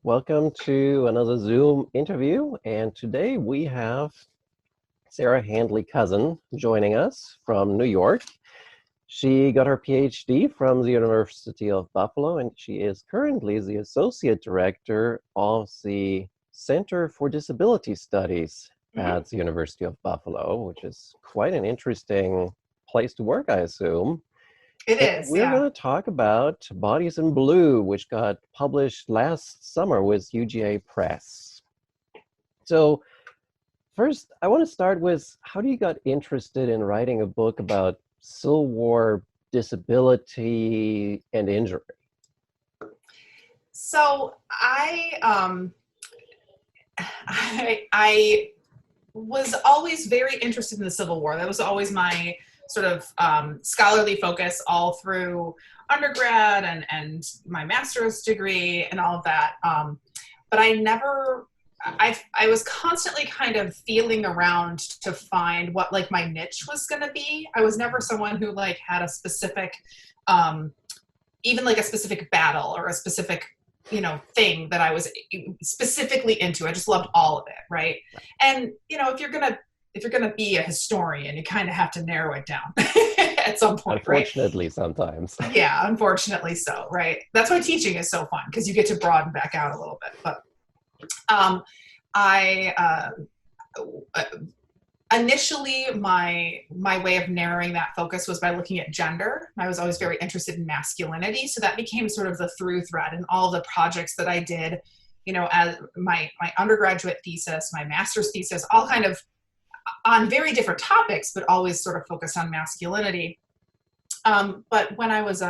Welcome to another Zoom interview. And today we have Sarah Handley-Cousin joining us from New York. She got her PhD from the University of Buffalo, and she is currently the Associate Director of the Center for Disability Studies at the University of Buffalo, which is quite an interesting place to work, I assume. It And is, we're yeah. going to talk about Bodies in Blue, which got published last summer with UGA Press. So first, I want to start with how do you got interested in writing a book about Civil War disability and injury? So I was always very interested in the Civil War. That was always my sort of scholarly focus all through undergrad and my master's degree and all of that. But I was constantly kind of feeling around to find what like my niche was going to be. I was never someone who like had a specific, even like a specific battle or a specific thing that I was specifically into. I just loved all of it, right? And if you're gonna be a historian, you kind of have to narrow it down at some point, right? Unfortunately, sometimes. Yeah, unfortunately so, right? That's why teaching is so fun, because you get to broaden back out a little bit. But I initially my way of narrowing that focus was by looking at gender. I was always very interested in masculinity, so that became sort of the through thread in all the projects that I did, as my undergraduate thesis, my master's thesis, all kind of on very different topics, but always sort of focused on masculinity. But when I was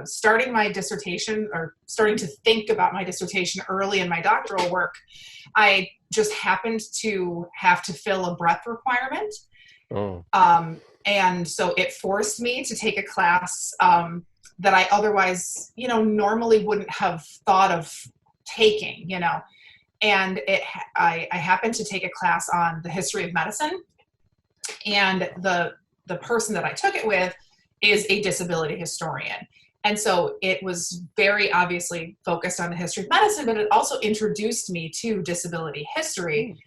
starting my dissertation, or starting to think about my dissertation early in my doctoral work, I just happened to have to fill a breadth requirement. Oh. And so it forced me to take a class that I otherwise, normally wouldn't have thought of taking, And I happened to take a class on the history of medicine. And the person that I took it with is a disability historian. And so it was very obviously focused on the history of medicine, but it also introduced me to disability history.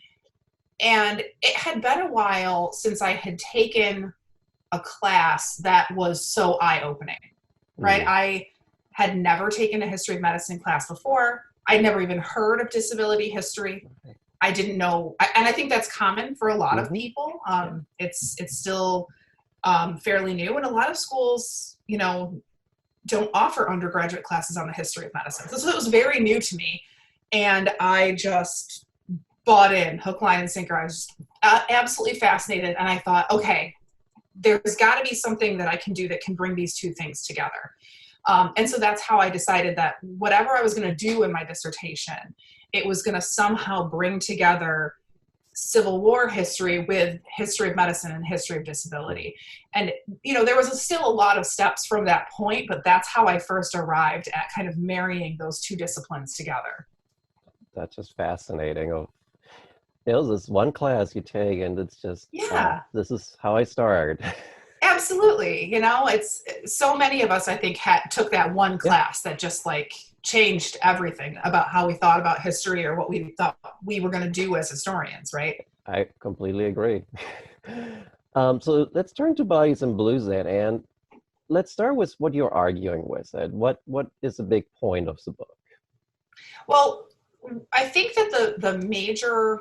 And it had been a while since I had taken a class that was so eye-opening, right? I had never taken a history of medicine class before. I'd never even heard of disability history. I didn't know, and I think that's common for a lot of people. It's still fairly new, and a lot of schools, don't offer undergraduate classes on the history of medicine. So it was very new to me, and I just bought in hook, line, and sinker. I was just absolutely fascinated, and I thought, okay, there's got to be something that I can do that can bring these two things together. And so that's how I decided that whatever I was going to do in my dissertation, it was going to somehow bring together Civil War history with history of medicine and history of disability. And, there was still a lot of steps from that point, but that's how I first arrived at kind of marrying those two disciplines together. That's just fascinating. This one class you take, and it's just, Yeah. this is how I started. Absolutely. It's so many of us, I think, took that one class that just like changed everything about how we thought about history or what we thought we were going to do as historians, right? I completely agree. So let's turn to Bodies in Blues then, and let's start with what you're arguing with. Ed. What is the big point of the book? Well, I think that the major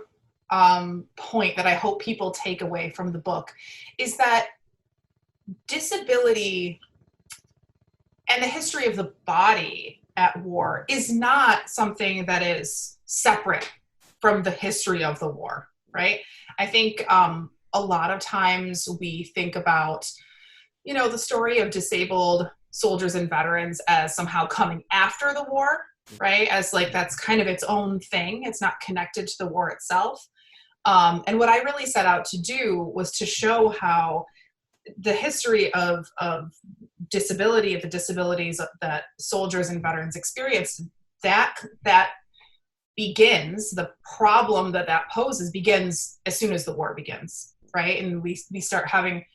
point that I hope people take away from the book is that disability and the history of the body at war is not something that is separate from the history of the war, right? I think a lot of times we think about, the story of disabled soldiers and veterans as somehow coming after the war, right? As like that's kind of its own thing. It's not connected to the war itself. And what I really set out to do was to show how the history of disability, of the disabilities that soldiers and veterans experienced, that begins, the problem that poses begins as soon as the war begins, right? And we start having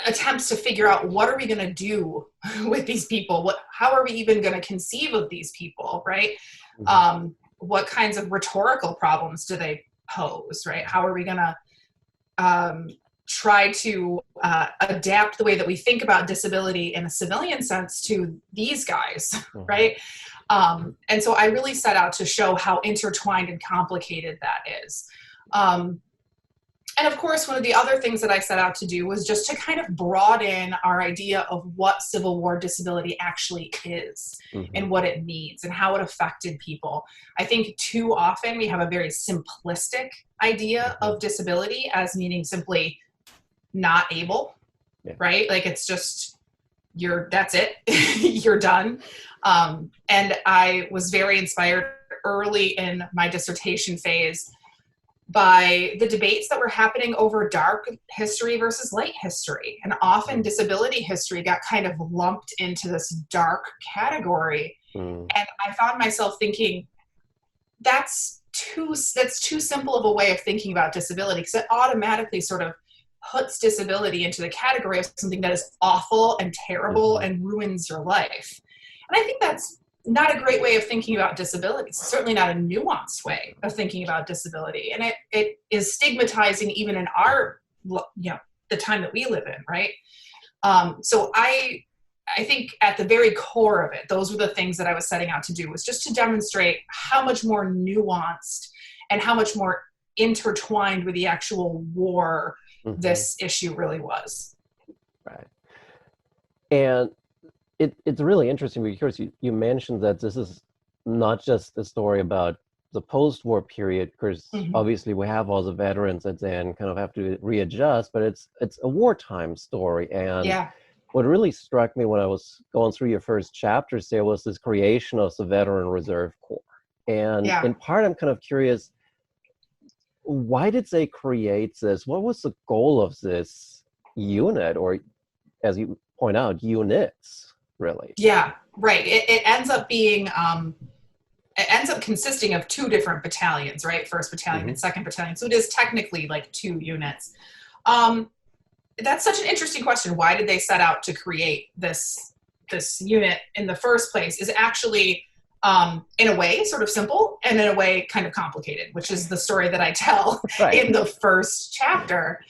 attempts to figure out what are we going to do with these people? How are we even going to conceive of these people, right? Mm-hmm. What kinds of rhetorical problems do they pose, right? How are we going to try to adapt the way that we think about disability in a civilian sense to these guys, Mm-hmm. right? And so I really set out to show how intertwined and complicated that is. And of course, one of the other things that I set out to do was just to kind of broaden our idea of what Civil War disability actually is Mm-hmm. and what it means and how it affected people. I think too often we have a very simplistic idea Mm-hmm. of disability as meaning simply not able, Yeah. right? Like it's just, that's it, you're done. And I was very inspired early in my dissertation phase by the debates that were happening over dark history versus light history. And often disability history got kind of lumped into this dark category. Mm-hmm. And I found myself thinking, that's too simple of a way of thinking about disability, because it automatically sort of puts disability into the category of something that is awful and terrible Mm-hmm. and ruins your life. And I think that's not a great way of thinking about disability. It's certainly not a nuanced way of thinking about disability. And it is stigmatizing even in our, the time that we live in, right? So I think at the very core of it, those were the things that I was setting out to do, was just to demonstrate how much more nuanced and how much more intertwined with the actual war Mm-hmm. this issue really was. Right. And it's really interesting because you mentioned that this is not just a story about the post-war period, because Mm-hmm. obviously we have all the veterans that then kind of have to readjust, but it's a wartime story. And Yeah. what really struck me when I was going through your first chapters there was this creation of the Veteran Reserve Corps. And Yeah. in part, I'm kind of curious, why did they create this? What was the goal of this unit, or as you point out, units? Really? Yeah, right. It ends up being, it ends up consisting of two different battalions, right? First battalion Mm-hmm. and second battalion. So it is technically like two units. That's such an interesting question. Why did they set out to create this unit in the first place? Is actually, in a way, sort of simple, and in a way, kind of complicated, which is the story that I tell Right. in the first chapter.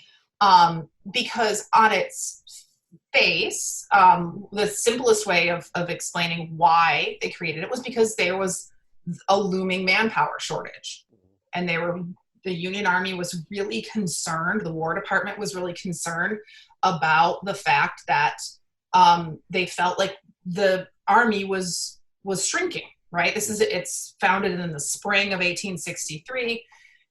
Because on its face, the simplest way of explaining why they created it was because there was a looming manpower shortage, and the Union Army was really concerned, the War Department was really concerned about the fact that they felt like the Army was shrinking, right? It's founded in the spring of 1863,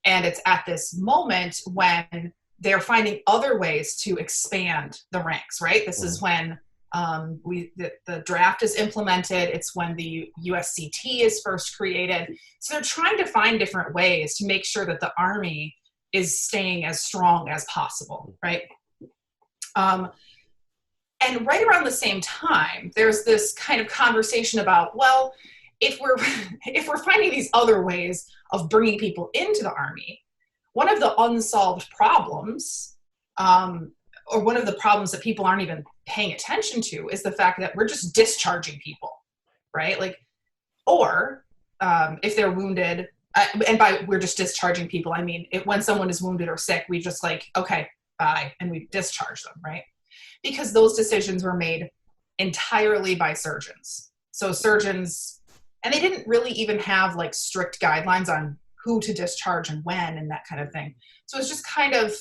and it's at this moment when they're finding other ways to expand the ranks, right? This is when the draft is implemented. It's when the USCT is first created. So they're trying to find different ways to make sure that the Army is staying as strong as possible, right? And right around the same time, there's this kind of conversation about, well, if we're finding these other ways of bringing people into the Army, one of the unsolved problems, or one of the problems that people aren't even paying attention to, is the fact that we're just discharging people, right? Like, or if they're wounded, and by we're just discharging people, I mean, when someone is wounded or sick, we just like, okay, bye, and we discharge them, right? Because those decisions were made entirely by surgeons. So surgeons, and they didn't really even have like strict guidelines on who to discharge and when and that kind of thing. So it's just kind of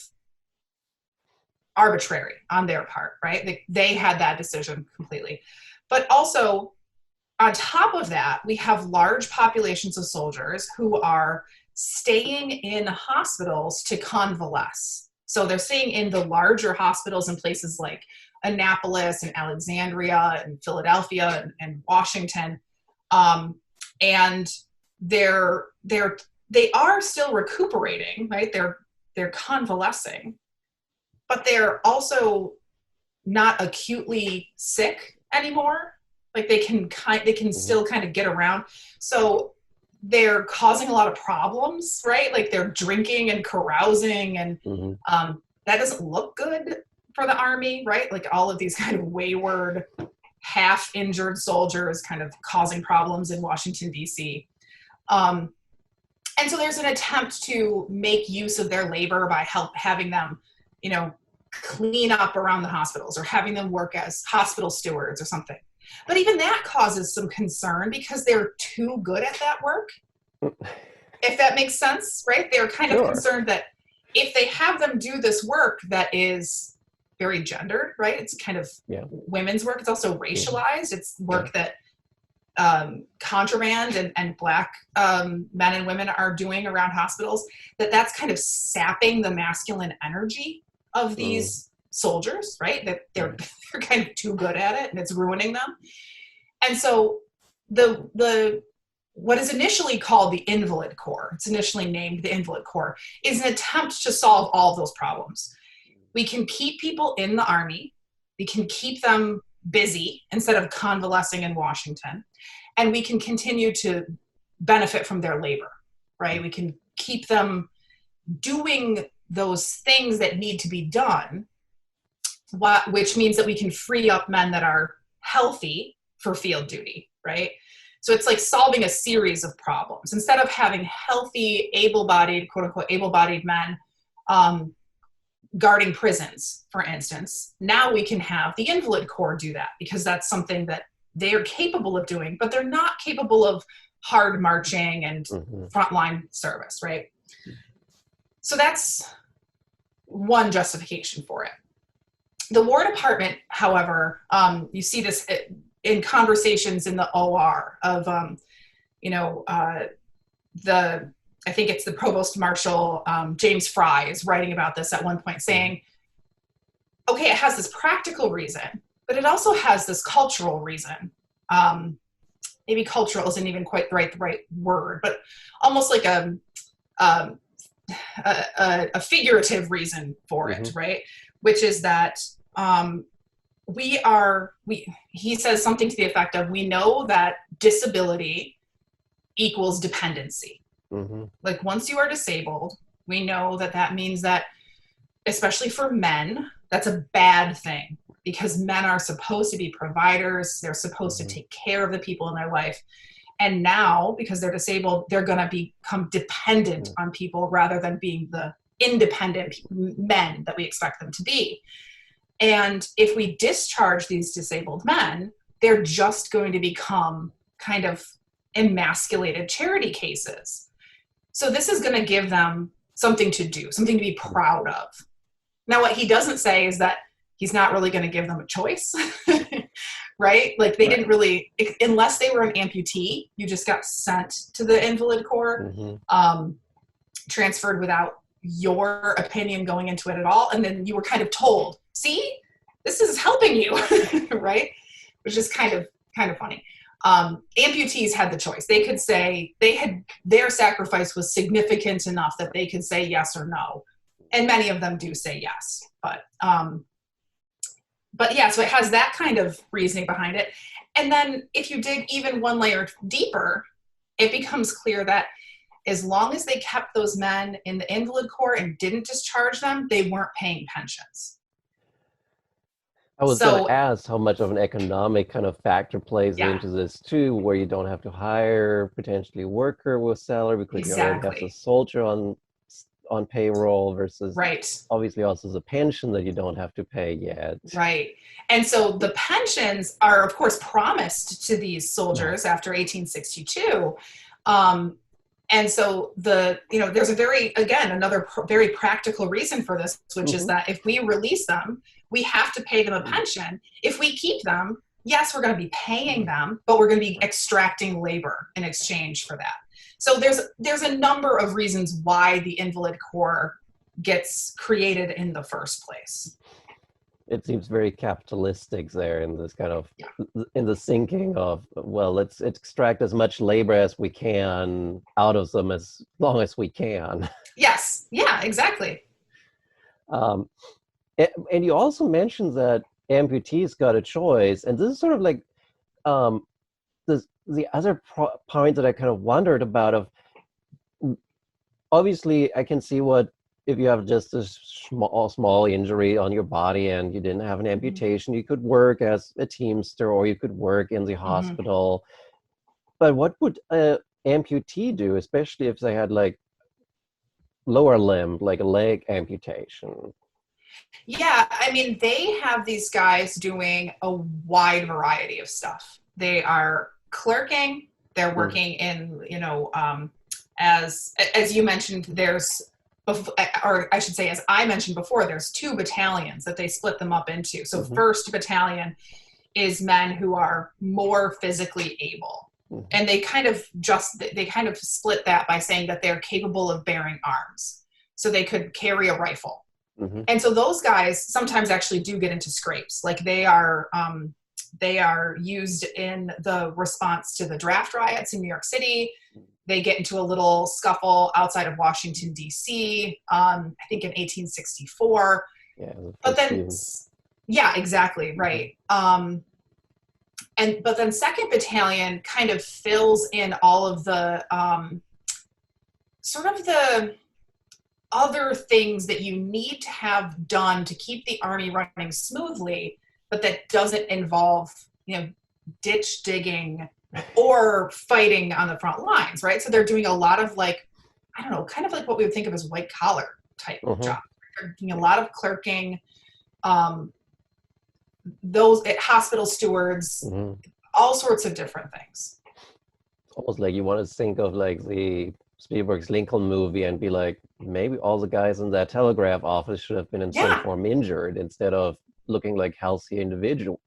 arbitrary on their part, right? They had that decision completely. But also, on top of that, we have large populations of soldiers who are staying in hospitals to convalesce. So they're staying in the larger hospitals in places like Annapolis and Alexandria and Philadelphia and Washington. And they are still recuperating, right? They're convalescing, but they're also not acutely sick anymore. Like they can still kind of get around. So they're causing a lot of problems, right? Like they're drinking and carousing, and that doesn't look good for the Army, right? Like all of these kind of wayward, half-injured soldiers kind of causing problems in Washington, D.C. And so there's an attempt to make use of their labor by having them, you know, clean up around the hospitals or having them work as hospital stewards or something. But even that causes some concern because they're too good at that work, if that makes sense, right? They're kind of concerned that if they have them do this work that is very gendered, right? It's kind of women's work. It's also racialized. It's work that contraband and Black men and women are doing around hospitals, that's kind of sapping the masculine energy of these soldiers, right? That they're kind of too good at it and it's ruining them. And so the what is initially called the Invalid Corps, it's initially named the Invalid Corps, is an attempt to solve all of those problems. We can keep people in the Army. We can keep them busy instead of convalescing in Washington. And we can continue to benefit from their labor, right? We can keep them doing those things that need to be done, which means that we can free up men that are healthy for field duty, right? So it's like solving a series of problems. Instead of having healthy, able-bodied, quote-unquote, able-bodied men guarding prisons, for instance, now we can have the Invalid Corps do that because that's something that they are capable of doing, but they're not capable of hard marching and frontline service, right? So that's one justification for it. The War Department, however, you see this in conversations in the OR of, I think it's the Provost Marshal, James Fry, is writing about this at one point, saying, okay, it has this practical reason, but it also has this cultural reason. Maybe cultural isn't even quite the right word, but almost like a figurative reason for it, right? Which is that he says something to the effect of, we know that disability equals dependency. Like once you are disabled, we know that means that, especially for men, that's a bad thing because men are supposed to be providers. They're supposed to take care of the people in their life. And now, because they're disabled, they're going to become dependent on people rather than being the independent men that we expect them to be. And if we discharge these disabled men, they're just going to become kind of emasculated charity cases. So this is going to give them something to do, something to be proud of. Now, what he doesn't say is that he's not really going to give them a choice, right? Like they didn't really, unless they were an amputee, you just got sent to the Invalid Corps, transferred without your opinion going into it at all. And then you were kind of told, see, this is helping you, right? Which is kind of funny. Amputees had the choice. They could say their sacrifice was significant enough that they could say yes or no. And many of them do say yes, but yeah, so it has that kind of reasoning behind it. And then if you dig even one layer deeper, it becomes clear that as long as they kept those men in the Invalid Corps and didn't discharge them, they weren't paying pensions. I was going to ask how much of an economic kind of factor plays into this too, where you don't have to hire potentially a worker with salary because you already have the soldier on payroll versus obviously also the pension that you don't have to pay yet. Right. And so the pensions are, of course, promised to these soldiers after 1862. And so there's another very practical reason for this, which is that if we release them, we have to pay them a pension. If we keep them, yes, we're going to be paying them, but we're going to be extracting labor in exchange for that. So there's a number of reasons why the Invalid Corps gets created in the first place. It seems very capitalistic there in this kind of, in the thinking of, well, let's extract as much labor as we can out of them as long as we can. Yes, yeah, exactly. And you also mentioned that amputees got a choice, and this is sort of like the other point that I kind of wondered about. Of obviously, I can see what if you have just a small injury on your body and you didn't have an Mhm. amputation, you could work as a teamster or you could work in the Mhm. hospital. But what would a amputee do, especially if they had like lower limb, like a leg amputation? Yeah, I mean, they have these guys doing a wide variety of stuff. They are clerking, they're Mm, working in, as you mentioned, or I should say, as I mentioned before, there's two battalions that they split them up into. So mhm, first battalion is men who are more physically able. mhm, And they kind of split that by saying that they're capable of bearing arms. So they could carry a rifle, mhm, and so those guys sometimes actually do get into scrapes. Like they are used in the response to the draft riots in New York City. They get into a little scuffle outside of Washington D.C. I think in 1864. yeah, the But first then, few. yeah, exactly Mhm, right. But then Second Battalion kind of fills in all of the sort of the other things that you need to have done to keep the army running smoothly, but that doesn't involve, ditch digging or fighting on the front lines, right? So they're doing a lot of like, I don't know, kind of like what we would think of as white collar type mhm, jobs. They're doing a yeah, lot of clerking, um, those hospital stewards, mhm. all sorts of different things. Almost like you want to think of like the Spielberg's Lincoln movie and be like, maybe all the guys in that telegraph office should have been in some Yeah, form injured instead of looking like healthy individuals.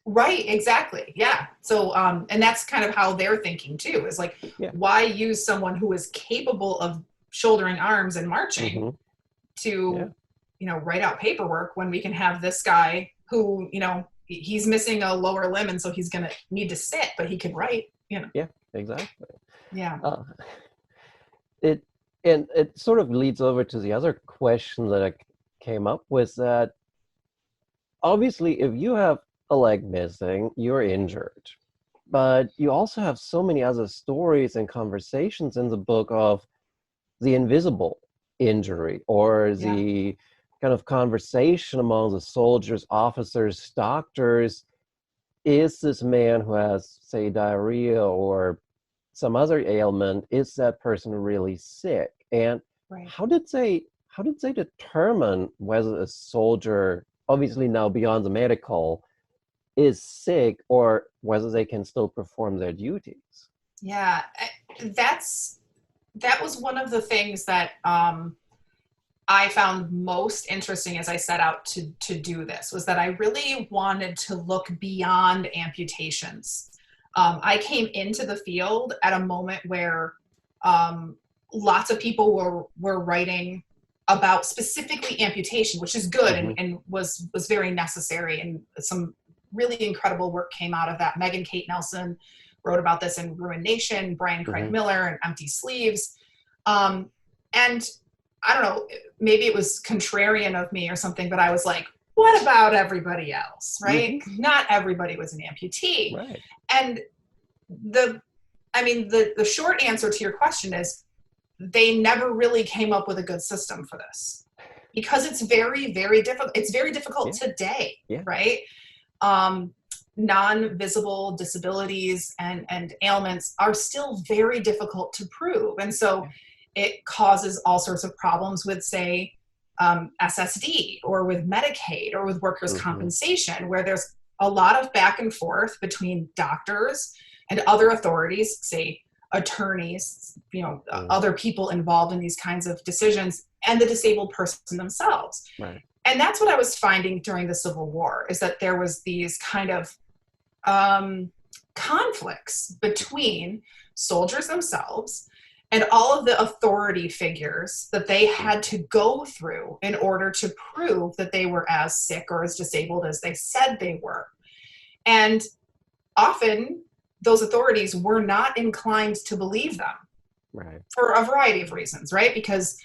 right, exactly. Yeah. So, and that's kind of how they're thinking too, is like, Yeah. why use someone who is capable of shouldering arms and marching Hmm. Yeah. to, write out paperwork when we can have this guy who, he's missing a lower limb and so he's going to need to sit, but he can write. Yeah. Exactly. Yeah. Uh, it and it sort of leads over to the other question that I came up with that obviously if you have a leg missing, you're injured. But you also have so many other stories and conversations in the book of the invisible injury or Yeah. the kind of conversation among the soldiers, officers, doctors. Is this man who has, say, diarrhea or some other ailment, is that person really sick? And Right. how did they determine whether a soldier, obviously now beyond the medical, is sick or whether they can still perform their duties? Yeah. That was one of the things that, I found most interesting as I set out to do this, was that I really wanted to look beyond amputations. I came into the field at a moment where, lots of people were writing about specifically amputation, which is good, and, Hmm. and was very necessary, and some really incredible work came out of that. Megan Kate Nelson wrote about this in Ruined Nation, Brian Craig Hmm. Miller and Empty Sleeves. And I don't know, maybe it was contrarian of me or something, but I was like, what about everybody else, right? Hmm. Not everybody was an amputee. Right. And the, the short answer to your question is they never really came up with a good system for this because it's very, very difficult. It's very difficult Yeah. today, Yeah. right? Um, non-visible disabilities and ailments are still very difficult to prove. And so Yeah. it causes all sorts of problems with, say, SSD or with Medicaid or with workers' Hmm. compensation, where there's a lot of back and forth between doctors and other authorities, say attorneys, Mm. other people involved in these kinds of decisions, and the disabled person themselves. Right. And that's what I was finding during the Civil War, is that there was these kind of, conflicts between soldiers themselves and all of the authority figures that they Mm. had to go through in order to prove that they were as sick or as disabled as they said they were. And often those authorities were not inclined to believe them Right. for a variety of reasons, right? Because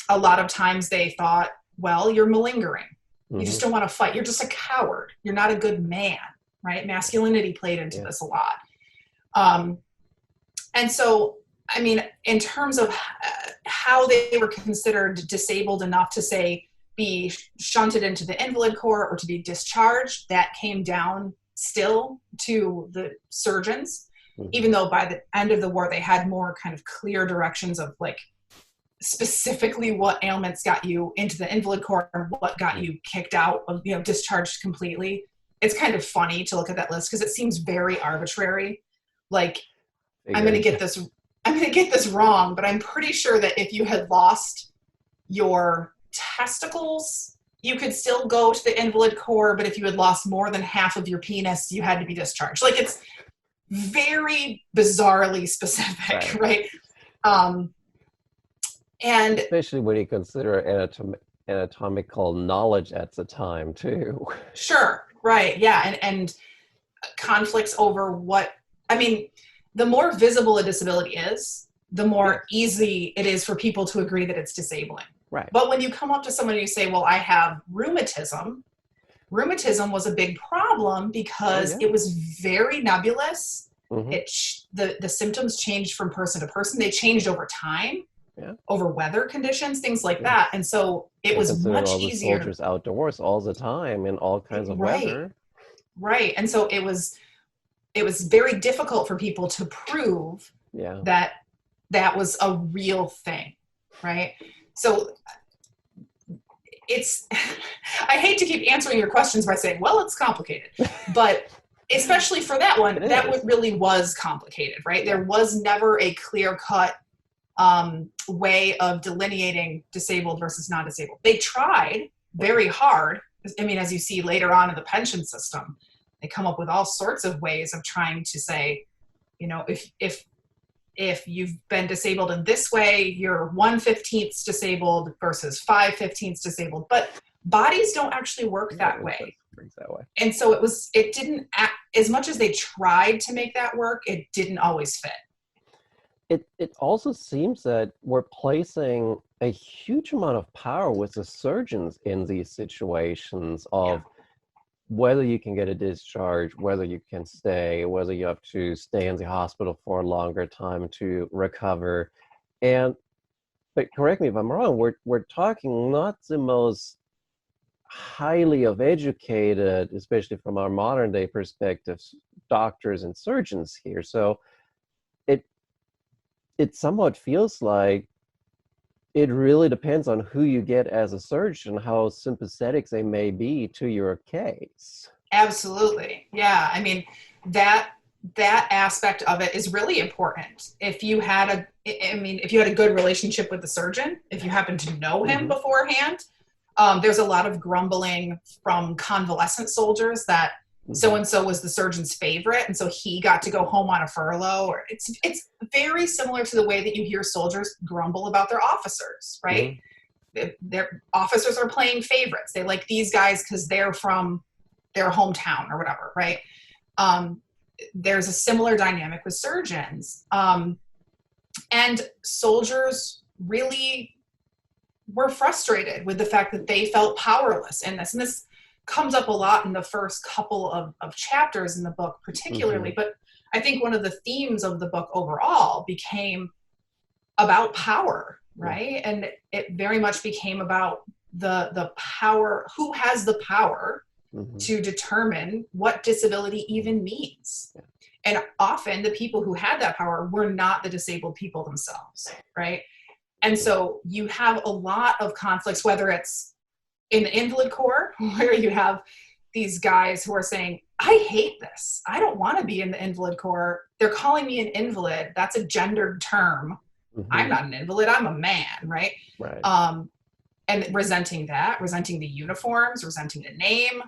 a lot of times they thought, well, you're malingering. You Hmm. just don't want to fight. You're just a coward. You're not a good man, right? Masculinity played into Yeah. this a lot. Um, and so, in terms of how they were considered disabled enough to say be shunted into the invalid corps or to be discharged, that came down still to the surgeons, even though by the end of the war they had more kind of clear directions of like specifically what ailments got you into the invalid corps and what got you kicked out of, you know, discharged completely. It's kind of funny to look at that list because it seems very arbitrary. Like, I'm going to get this wrong, but I'm pretty sure that if you had lost your testicles, you could still go to the invalid corps, but if you had lost more than half of your penis, you had to be discharged. Like, it's very bizarrely specific, right? And especially when you consider anatomical knowledge at the time too. Sure, right, yeah, and conflicts over what, I mean, the more visible a disability is, the more easy it is for people to agree that it's disabling. Right. But when you come up to someone and you say, well, I have rheumatism was a big problem because it was very nebulous. The symptoms changed from person to person. They changed over time, over weather conditions, things like that. And so it was much all easier. The soldiers outdoors all the time in all kinds of weather. Right. And so it was very difficult for people to prove that that was a real thing, right? So it's, I hate to keep answering your questions by saying, well, it's complicated, but especially for that one, that really was complicated, right? There was never a clear-cut way of delineating disabled versus non-disabled. They tried very hard. I mean, as you see later on in the pension system, they come up with all sorts of ways of trying to say, you know, if you've been disabled in this way, you're 1/15 disabled versus 5/15 disabled. But bodies don't actually work that way. And so it didn't, as much as they tried to make that work, it didn't always fit. It also seems that we're placing a huge amount of power with the surgeons in these situations of whether you can get a discharge, whether you can stay, whether you have to stay in the hospital for a longer time to recover. But correct me if I'm wrong, we're talking not the most highly educated, especially from our modern day perspectives, doctors and surgeons here. So it somewhat feels like it really depends on who you get as a surgeon, how sympathetic they may be to your case. Absolutely. Yeah. I mean, that aspect of it is really important. If you had a good relationship with the surgeon, if you happen to know him beforehand, there's a lot of grumbling from convalescent soldiers that so-and-so was the surgeon's favorite, and so he got to go home on a furlough. Or it's very similar to the way that you hear soldiers grumble about their officers, right? Their officers are playing favorites. They like these guys because they're from their hometown or whatever, right? There's a similar dynamic with surgeons. And soldiers really were frustrated with the fact that they felt powerless in this. And this comes up a lot in the first couple of chapters in the book particularly, but I think one of the themes of the book overall became about power, right? And it very much became about the power, who has the power to determine what disability even means. And often the people who had that power were not the disabled people themselves, right? And so you have a lot of conflicts, whether it's in the invalid corps, where you have these guys who are saying, I hate this. I don't want to be in the invalid corps. They're calling me an invalid. That's a gendered term. I'm not an invalid. I'm a man, right? And resenting the uniforms, resenting the name,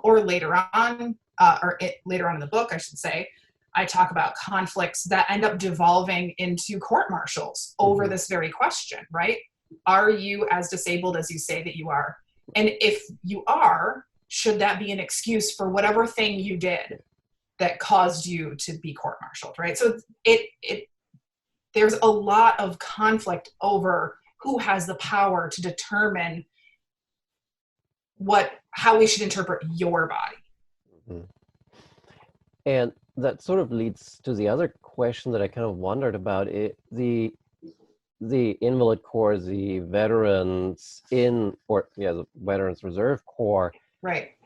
or later on in the book, I should say, I talk about conflicts that end up devolving into court-martials over this very question, right? Are you as disabled as you say that you are? And if you are, should that be an excuse for whatever thing you did that caused you to be court-martialed, right? So there's a lot of conflict over who has the power to determine how we should interpret your body. And that sort of leads to the other question that I kind of wondered about. the Invalid Corps, the Veterans the Veterans Reserve Corps, Right.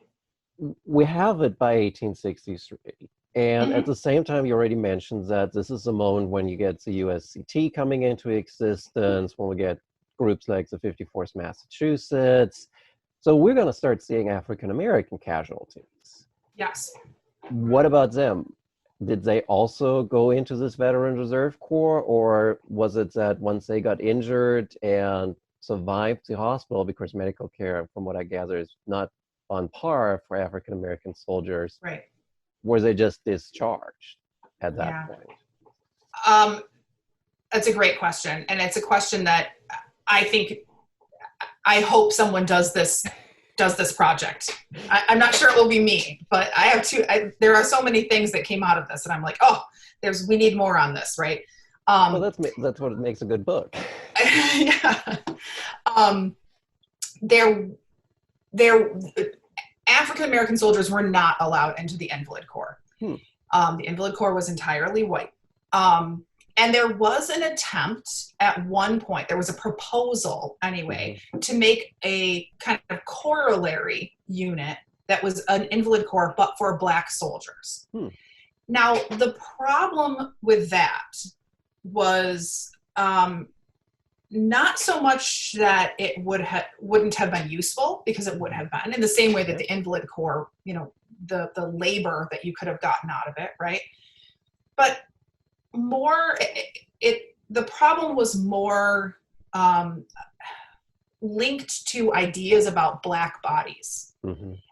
we have it by 1863. And at Hmm. the same time, you already mentioned that this is a moment when you get the USCT coming into existence, when we get groups like the 54th Massachusetts. So we're going to start seeing African American casualties. Yes. What about them? Did they also go into this Veteran Reserve Corps, or was it that once they got injured and survived the hospital, because medical care, from what I gather, is not on par for African American soldiers, Right. were they just discharged at that Yeah. point? Um, that's a great question, and it's a question that I hope someone does this project. I'm not sure it will be me, but I have there are so many things that came out of this, and I'm like, oh, we need more on this, right? Well, that's what makes a good book. Yeah. There, African American soldiers were not allowed into the Invalid Corps. The Invalid Corps was entirely white. And there was an attempt at one point, there was a proposal anyway, to make a kind of corollary unit that was an Invalid Corps, but for Black soldiers. Now, the problem with that was not so much that it wouldn't have been useful, because it would have been, in the same way that the Invalid Corps, the labor that you could have gotten out of it, right? But more, the problem was more linked to ideas about Black bodies.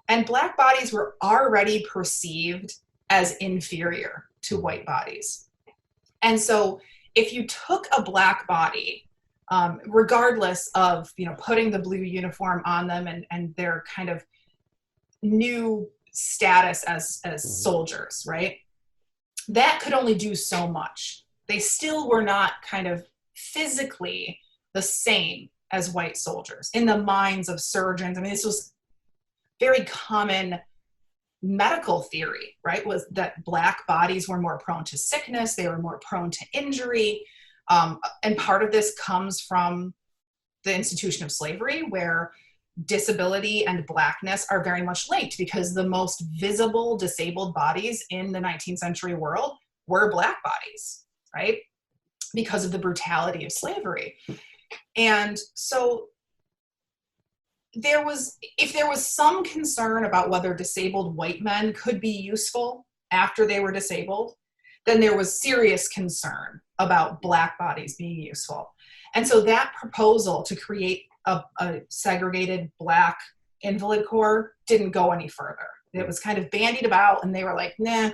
And Black bodies were already perceived as inferior to white bodies. And so if you took a Black body, regardless of, putting the blue uniform on them and their kind of new status as soldiers, right? That could only do so much. They still were not kind of physically the same as white soldiers in the minds of surgeons. I mean, this was very common medical theory, right? Was that Black bodies were more prone to sickness, they were more prone to injury. And part of this comes from the institution of slavery, where disability and Blackness are very much linked, because the most visible disabled bodies in the 19th century world were Black bodies, right? Because of the brutality of slavery. And so if there was some concern about whether disabled white men could be useful after they were disabled, then there was serious concern about Black bodies being useful. And so that proposal to create a segregated Black Invalid Corps didn't go any further. It was kind of bandied about, and they were like, nah,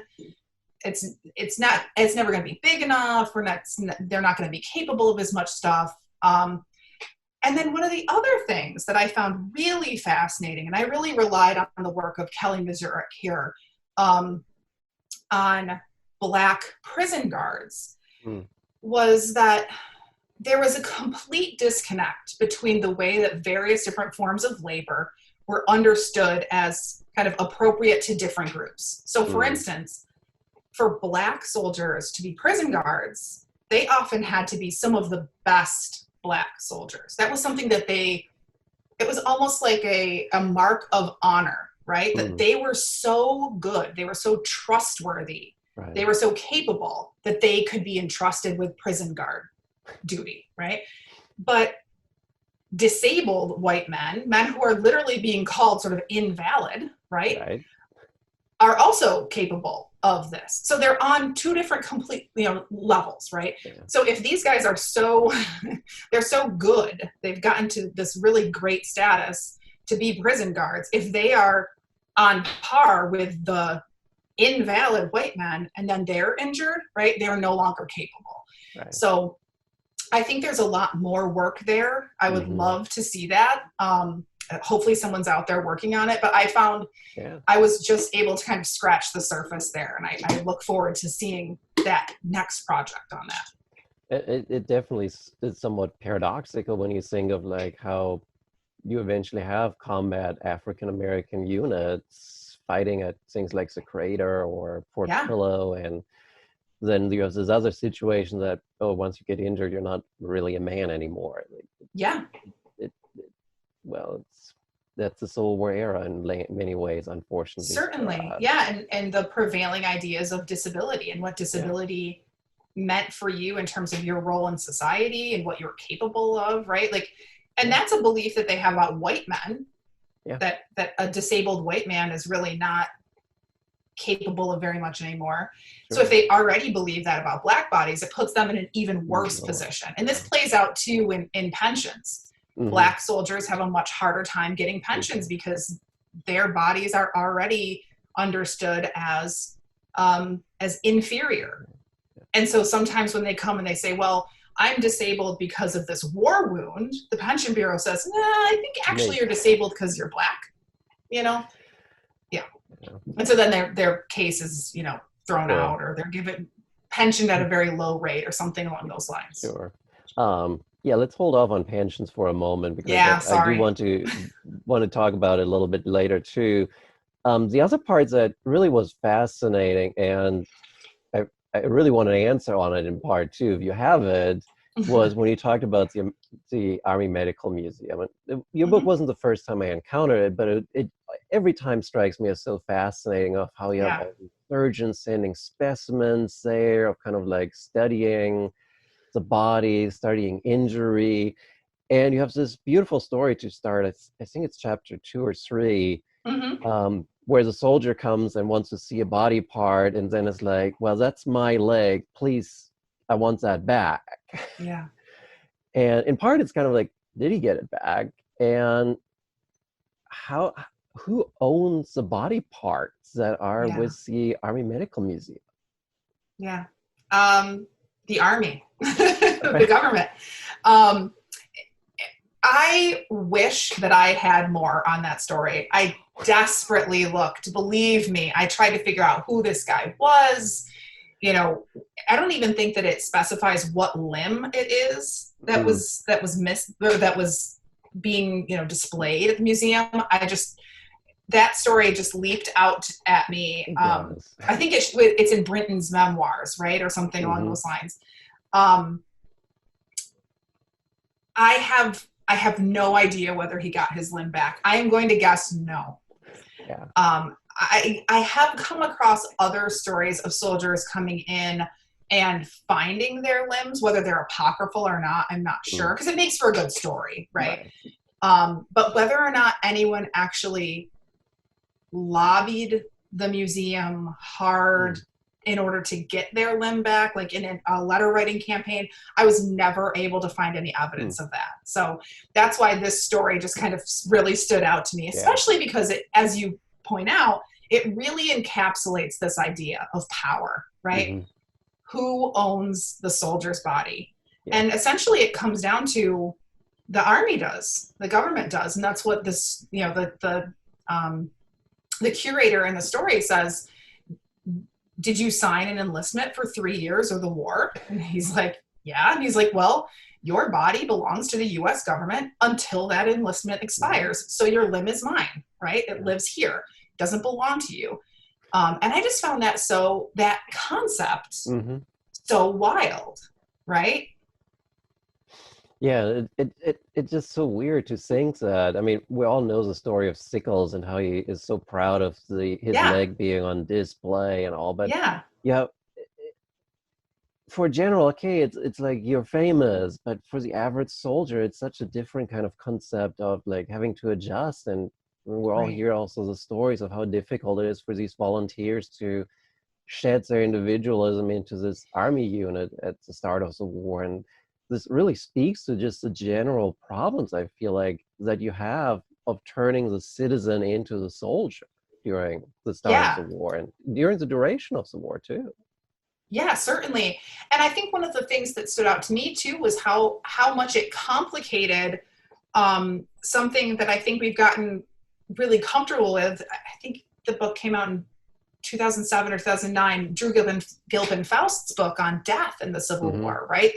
it's never going to be big enough. They're not going to be capable of as much stuff. And then one of the other things that I found really fascinating, and I really relied on the work of Kelly Mazurek here, on Black prison guards, was that there was a complete disconnect between the way that various different forms of labor were understood as kind of appropriate to different groups. So for instance, for Black soldiers to be prison guards, they often had to be some of the best Black soldiers. That was something that it was almost like a mark of honor, right? That they were so good, they were so trustworthy, they were so capable that they could be entrusted with prison guard duty, right? But disabled white men who are literally being called sort of invalid, right, are also capable of this. So they're on two different complete, levels, right? Yeah. So if these guys are they're so good, they've gotten to this really great status to be prison guards. If they are on par with the invalid white men and then they're injured, right, they're no longer capable. Right. So I think there's a lot more work there. I would love to see that. Hopefully someone's out there working on it, but I found I was just able to kind of scratch the surface there, and I look forward to seeing that next project on that. It definitely is somewhat paradoxical when you think of like how you eventually have combat African-American units fighting at things like the Crater or Fort Pillow, and then you have this other situation that, oh, once you get injured, you're not really a man anymore. Yeah, It, well, that's the Civil War era in many ways, unfortunately for certainly. us. Yeah, and the prevailing ideas of disability and what Yeah, disability meant for you in terms of your role in society and what you're capable of, right? Like, and yeah, that's a belief that they have about white men, yeah. that a disabled white man is really not capable of very much anymore. So if Sure. they already believe that about black bodies, it puts them in an even worse No. position. And Yeah. this plays out too in pensions. Mm-hmm. Black soldiers have a much harder time getting Mm-hmm. pensions because their bodies are already understood as inferior. And so sometimes when they come and they say, well, I'm disabled because of this war wound, the pension bureau says, nah, I think actually Maybe. you're disabled because you're black, you know? Yeah. Yeah. And so then their case is, thrown Sure. out, or they're given pensioned at a very low rate or something along those lines. Sure. Yeah, let's hold off on pensions for a moment because Yeah, I do sorry. want to talk about it a little bit later too. The other part that really was fascinating, and I, I really want an answer on it in part two, if you have it, was when you talked about the Army Medical Museum. And your book Hmm. wasn't the first time I encountered it, but it every time strikes me as so fascinating of how you have Yeah, all these surgeons sending specimens there, of kind of like studying the body, studying injury. And you have this beautiful story to start. I think it's chapter 2 or 3, hmm, where the soldier comes and wants to see a body part, and then it's like, well, that's my leg. Please, I want that back. yeah, And in part, it's kind of like, did he get it back? And how? Who owns the body parts that are yeah, with the Army Medical Museum? yeah. The army, the government. Um, I wish that I had more on that story. I desperately looked. Believe me, I tried to figure out who this guy was. You know, I don't even think that it specifies what limb it is Mm, that was missed, or that was being displayed at the museum. I just, that story just leaped out at me. it does. I think it's in Brinton's memoirs, right, or something along Hmm. those lines. Um, I have no idea whether he got his limb back. I am going to guess no. Yeah. I have come across other stories of soldiers coming in and finding their limbs, whether they're apocryphal or not, I'm not Mm, sure, because it makes for a good story, right? right. But whether or not anyone actually lobbied the museum hard Mm, in order to get their limb back, like in a letter writing campaign, I was never able to find any mm, evidence of that. So that's why this story just kind of really stood out to me, yeah. especially because it, as you point out, it really encapsulates this idea of power, right? Hmm. Who owns the soldier's body? Yeah. And essentially it comes down to the army does, the government does. And that's what this, the curator in the story says, did you sign an enlistment for 3 years or the war? And he's like, yeah. And he's like, well, your body belongs to the US government until that enlistment Hmm. expires. So your limb is mine, right? It Yeah. lives here, it doesn't belong to you. And I just found that concept Hmm. so wild, right? Yeah, it's just so weird to think that. I mean, we all know the story of Sickles and how he is so proud of his Yeah, leg being on display and all, but yeah, yeah, for general, okay, it's like you're famous, but for the average soldier, it's such a different kind of concept of like having to adjust. And we're all right. hear also the stories of how difficult it is for these volunteers to shed their individualism into this army unit at the start of the war. And this really speaks to just the general problems I feel like that you have of turning the citizen into the soldier during the start of the Yeah, war and during the duration of the war too. yeah, certainly. And I think one of the things that stood out to me too was how much it complicated something that I think we've gotten really comfortable with. I think the book came out in 2007 or 2009, Drew Gilpin Faust's book on death in the Civil Hmm. War, right?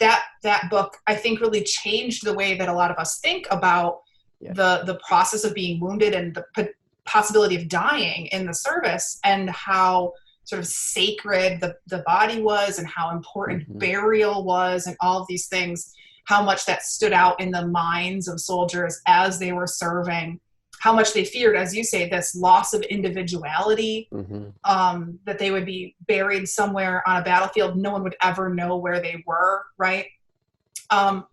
That book, I think, really changed the way that a lot of us think about Yeah. the process of being wounded and the possibility of dying in the service, and how sort of sacred the body was, and how important burial was, and all of these things, how much that stood out in the minds of soldiers as they were serving, how much they feared, as you say, this loss of individuality, that they would be buried somewhere on a battlefield. No one would ever know where they were, right? And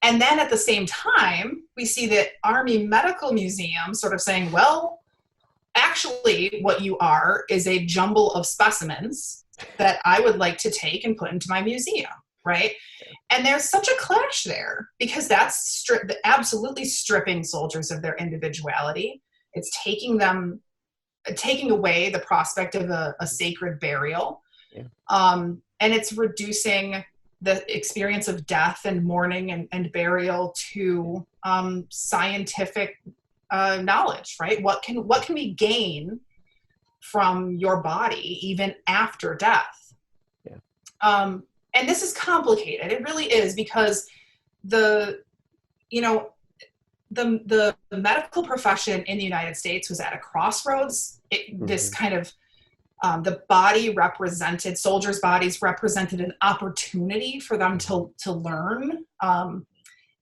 then at the same time, we see the Army Medical Museum sort of saying, well, actually, what you are is a jumble of specimens that I would like to take and put into my museum, right? And there's such a clash there, because that's absolutely stripping soldiers of their individuality. It's taking away the prospect of a sacred burial. Yeah. And it's reducing the experience of death and mourning and burial to scientific knowledge, right? What can we gain from your body even after death? Yeah. And this is complicated. It really is, because the medical profession in the United States was at a crossroads. This kind of the body represented, soldiers' bodies represented an opportunity for them to learn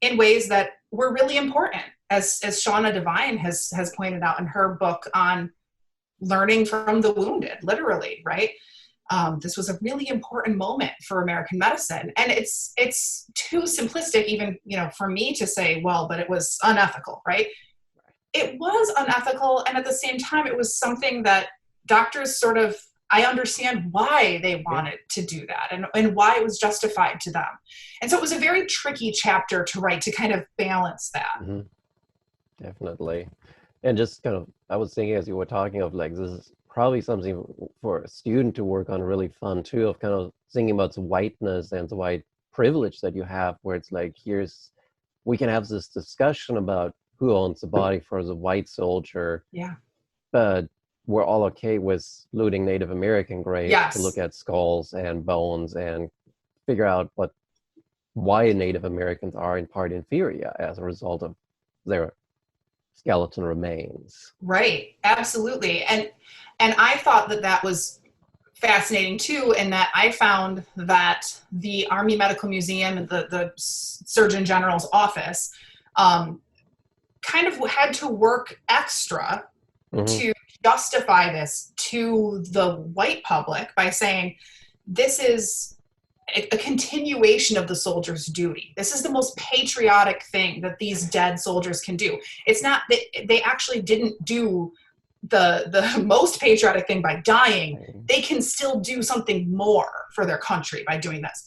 in ways that were really important, as Shauna Devine has pointed out in her book on learning from the wounded, literally, right? This was a really important moment for American medicine. And it's too simplistic even, for me to say, well, but it was unethical, right? It was unethical. And at the same time, it was something that doctors I understand why they wanted to do that, and why it was justified to them. And so it was a very tricky chapter to write, to kind of balance that. Mm-hmm. Definitely. And just kind of, I was thinking as you were talking of, like, this is probably something for a student to work on, really fun too, of kind of thinking about the whiteness and the white privilege that you have, where it's like, we can have this discussion about who owns the body for the white soldier. Yeah. But we're all okay with looting Native American graves to look at skulls and bones and figure out why Native Americans are in part inferior as a result of their skeleton remains. Right, absolutely. And I thought that was fascinating too, in that I found that the Army Medical Museum and the Surgeon General's office kind of had to work extra to justify this to the white public by saying, this is a continuation of the soldier's duty. This is the most patriotic thing that these dead soldiers can do. It's not that they actually didn't do the most patriotic thing by dying. They can still do something more for their country by doing this.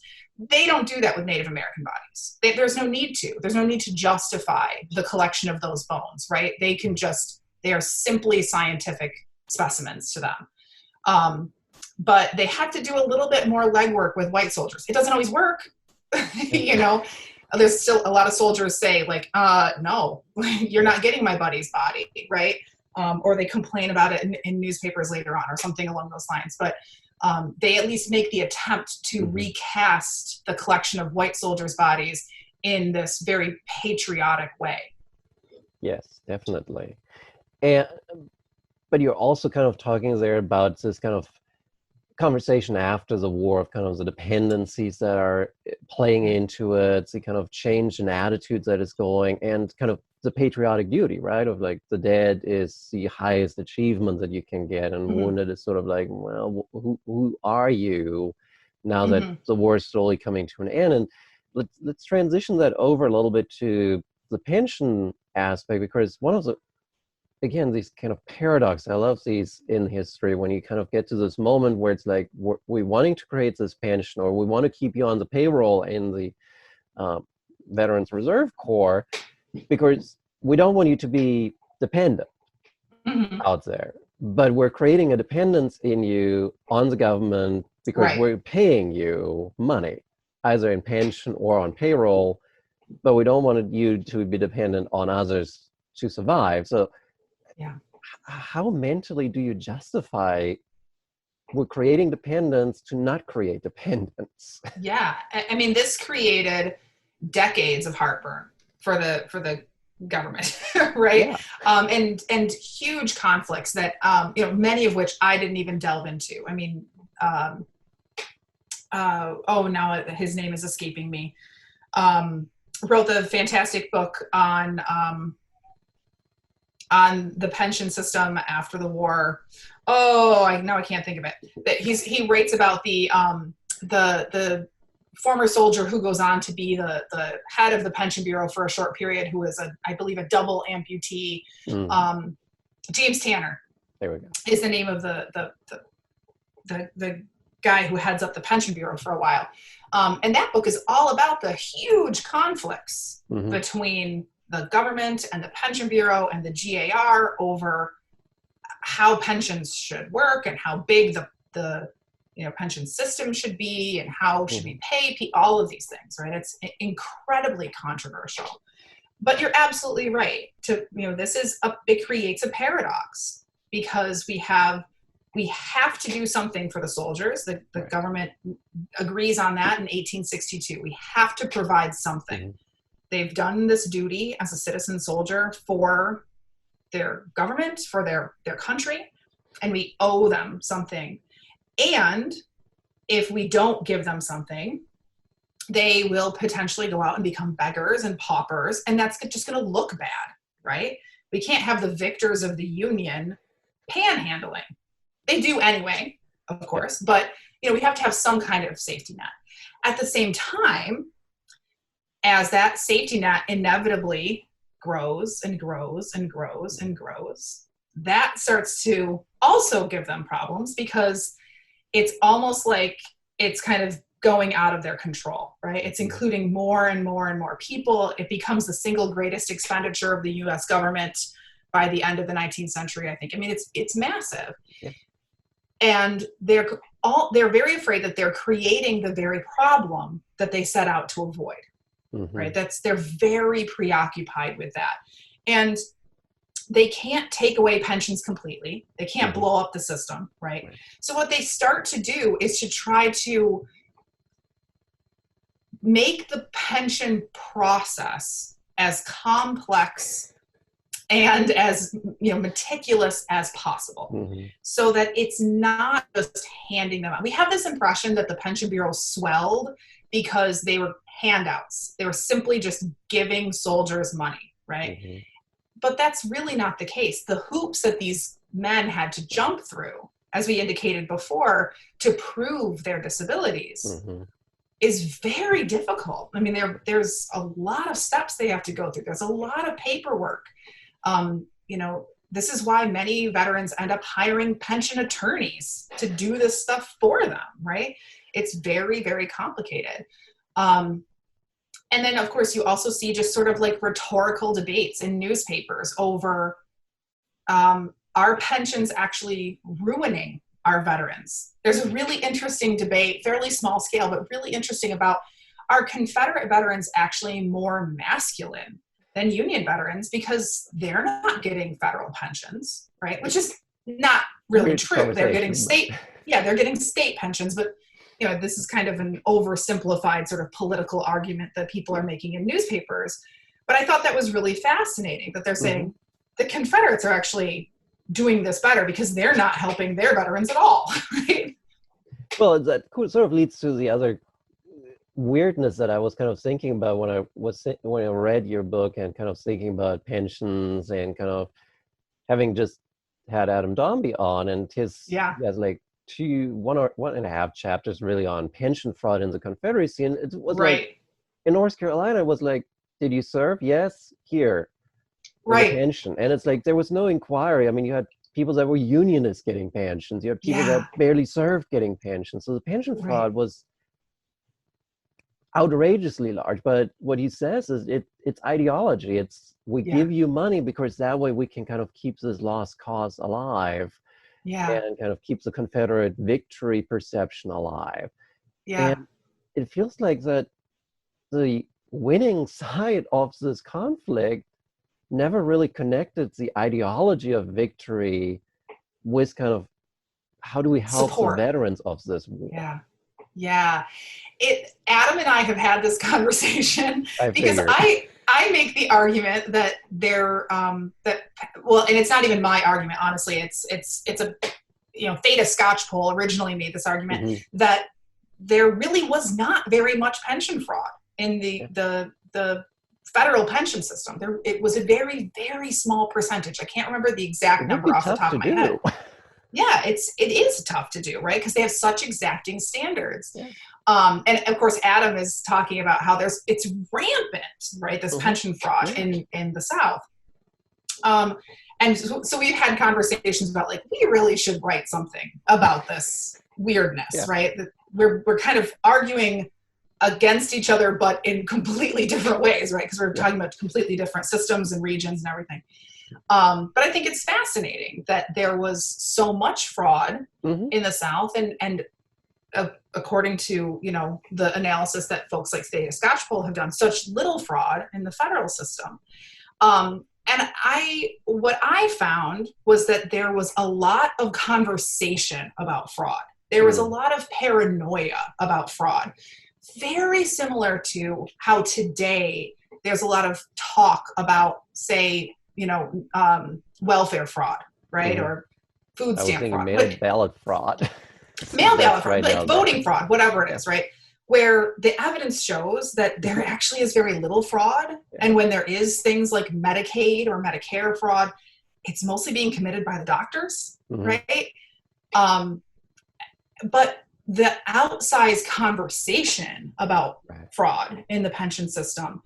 They don't do that with Native American bodies. There's no need to. There's no need to justify the collection of those bones, right? They are simply scientific specimens to them. But they have to do a little bit more legwork with white soldiers. It doesn't always work. There's still a lot of soldiers say, like, no, you're not getting my buddy's body, right? Or they complain about it in newspapers later on, or something along those lines. But they at least make the attempt to recast the collection of white soldiers' bodies in this very patriotic way. Yes, definitely. But you're also kind of talking there about this kind of conversation after the war, of kind of the dependencies that are playing into it, the kind of change in attitudes that is going, and kind of the patriotic duty, right? Of like, the dead is the highest achievement that you can get, and wounded is sort of like, well, who are you now that the war is slowly coming to an end? And let's transition that over a little bit to the pension aspect, because one of the, again, these kind of paradox, I love these in history, when you kind of get to this moment where it's like, we're wanting to create this pension, or we want to keep you on the payroll in the Veterans Reserve Corps, because we don't want you to be dependent out there. But we're creating a dependence in you on the government, because we're paying you money, either in pension or on payroll, but we don't want you to be dependent on others to survive. So how mentally do you justify we're creating dependence to not create dependence? Yeah, I mean, this created decades of heartburn for the government, right? And huge conflicts that many of which I didn't even delve into. I mean, now his name is escaping me. Wrote the fantastic book on the pension system after the war. I can't think of it. But he writes about the former soldier who goes on to be the head of the pension bureau for a short period, who is I believe a double amputee. James Tanner. There we go. Is the name of the guy who heads up the pension bureau for a while. And that book is all about the huge conflicts between the government and the pension bureau and the GAR over how pensions should work and how big the pension system should be and how should we pay all of these things, right? It's incredibly controversial. But you're absolutely right. It creates a paradox, because we have to do something for the soldiers. The government agrees on that in 1862. We have to provide something. They've done this duty as a citizen soldier for their government, for their country, and we owe them something. And if we don't give them something, they will potentially go out and become beggars and paupers, and that's just going to look bad, right? We can't have the victors of the Union panhandling. They do anyway, of course, but we have to have some kind of safety net. At the same time, as that safety net inevitably grows and grows and grows and grows, that starts to also give them problems, because it's almost like it's kind of going out of their control, right? It's including more and more and more people. It becomes the single greatest expenditure of the US government by the end of the 19th century, I think. I mean, it's massive. Yeah. And they're very afraid that they're creating the very problem that they set out to avoid, right? They're very preoccupied with that. And they can't take away pensions completely. They can't blow up the system, right? So what they start to do is to try to make the pension process as complex and as meticulous as possible, so that it's not just handing them out. We have this impression that the pension bureau swelled because they were handouts. They were simply just giving soldiers money, right? But that's really not the case. The hoops that these men had to jump through, as we indicated before, to prove their disabilities is very difficult. I mean, there's a lot of steps they have to go through. There's a lot of paperwork. This is why many veterans end up hiring pension attorneys to do this stuff for them, right? It's very, very complicated. And then, of course, you also see just sort of like rhetorical debates in newspapers over are pensions actually ruining our veterans? There's a really interesting debate, fairly small scale, but really interesting, about, are Confederate veterans actually more masculine than Union veterans because they're not getting federal pensions, right? Which is not really true. They're getting they're getting state pensions, but this is kind of an oversimplified sort of political argument that people are making in newspapers. But I thought that was really fascinating, that they're saying the Confederates are actually doing this better because they're not helping their veterans at all, right? Well, that sort of leads to the other weirdness that I was kind of thinking about when I read your book, and kind of thinking about pensions, and kind of having just had Adam Dombey on, and he has like 1.5 chapters really on pension fraud in the Confederacy. And it was like, in North Carolina, it was like, did you serve? Yes, here. Pension. And it's like, there was no inquiry. I mean, you had people that were unionists getting pensions. You had people that barely served getting pensions. So the pension fraud was outrageously large. But what he says is it's ideology. We give you money because that way we can kind of keep this lost cause alive. And kind of keeps the Confederate victory perception alive. And it feels like that the winning side of this conflict never really connected the ideology of victory with kind of, how do we help the veterans of this war? Adam and I have had this conversation because I make the argument that and it's not even my argument, honestly. It's Theta Scotchpole originally made this argument Mm-hmm. that there really was not very much pension fraud in the federal pension system. It was a very, very small percentage. I can't remember the exact It would be number off the tough top to of my head. do. Yeah, it is tough to do, right? Because they have such exacting standards. Yeah. And of course, Adam is talking about how it's rampant, right? This Mm-hmm. pension fraud in the South. And so we've had conversations about like, we really should write something about this weirdness, right? That we're kind of arguing against each other, but in completely different ways, right? Because we're talking about completely different systems and regions and everything. But I think it's fascinating that there was so much fraud in the South, and according to the analysis that folks like Theta Scotchpole have done, such little fraud in the federal system. And what I found was that there was a lot of conversation about fraud. There was a lot of paranoia about fraud, very similar to how today there's a lot of talk about, say, welfare fraud, right? Or food stamp fraud. Mail ballot fraud. Mail ballot fraud, right, like voting fraud, whatever it is, right? Where the evidence shows that there actually is very little fraud. And when there is things like Medicaid or Medicare fraud, it's mostly being committed by the doctors, right? But the outsized conversation about fraud in the pension system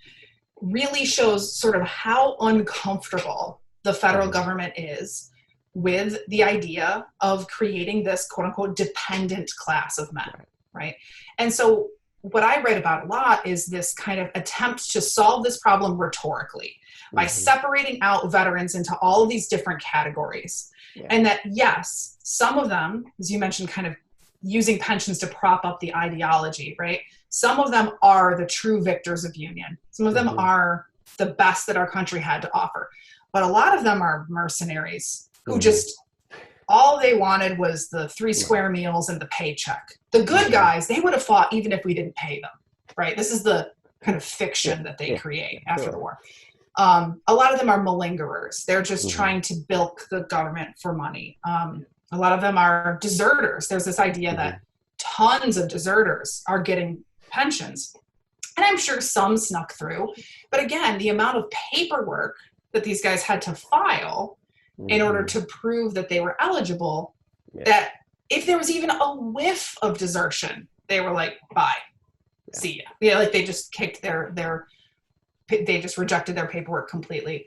really shows sort of how uncomfortable the federal government is with the idea of creating this quote unquote dependent class of men, right? And so what I write about a lot is this kind of attempt to solve this problem rhetorically by separating out veterans into all of these different categories. And that, yes, some of them, as you mentioned, kind of using pensions to prop up the ideology, right? Some of them are the true victors of union. Some of them are the best that our country had to offer. But a lot of them are mercenaries who just, all they wanted was the 3 square meals and the paycheck. The good guys, they would have fought even if we didn't pay them, right? This is the kind of fiction that they create after the war. A lot of them are malingerers. They're just trying to bilk the government for money. A lot of them are deserters. There's this idea that tons of deserters are getting pensions. And I'm sure some snuck through. But again, the amount of paperwork that these guys had to file in order to prove that they were eligible, that if there was even a whiff of desertion, they were like, bye, see ya. Like they just kicked they just rejected their paperwork completely.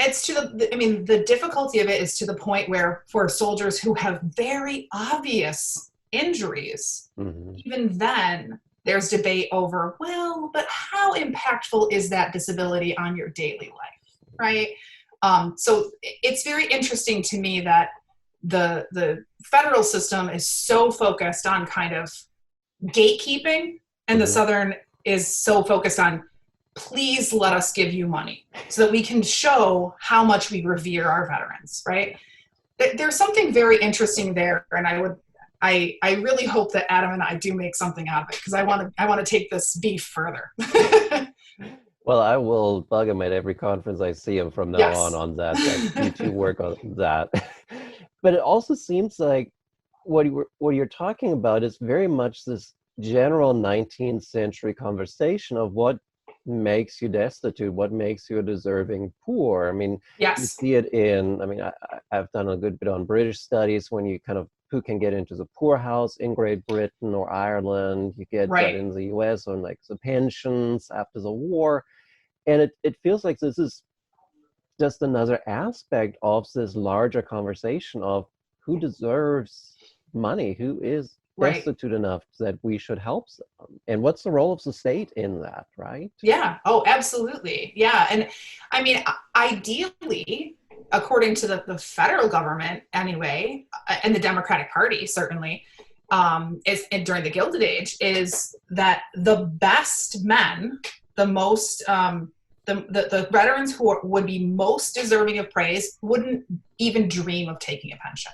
It's the difficulty of it is to the point where for soldiers who have very obvious injuries, even then there's debate over, well, but how impactful is that disability on your daily life, right? So it's very interesting to me that the federal system is so focused on kind of gatekeeping, and the Southern is so focused on, please let us give you money so that we can show how much we revere our veterans, right? There's something very interesting there, and I really hope that Adam and I do make something out of it, because I want to take this beef further. Well, I will bug him at every conference I see him from now on that. You two work on that. But it also seems like what you're talking about is very much this general 19th century conversation of what makes you destitute, what makes you a deserving poor. I mean, you see it I've done a good bit on British studies when you kind of who can get into the poorhouse in Great Britain or Ireland. You get that in the US on like the pensions after the war. And it feels like this is just another aspect of this larger conversation of who deserves money, who is destitute enough that we should help them, and what's the role of the state in that, right? Yeah. Oh, absolutely. Yeah. And I mean, ideally, according to the federal government anyway, and the Democratic Party certainly, during the Gilded Age, is that the best men, the most the veterans who would be most deserving of praise wouldn't even dream of taking a pension,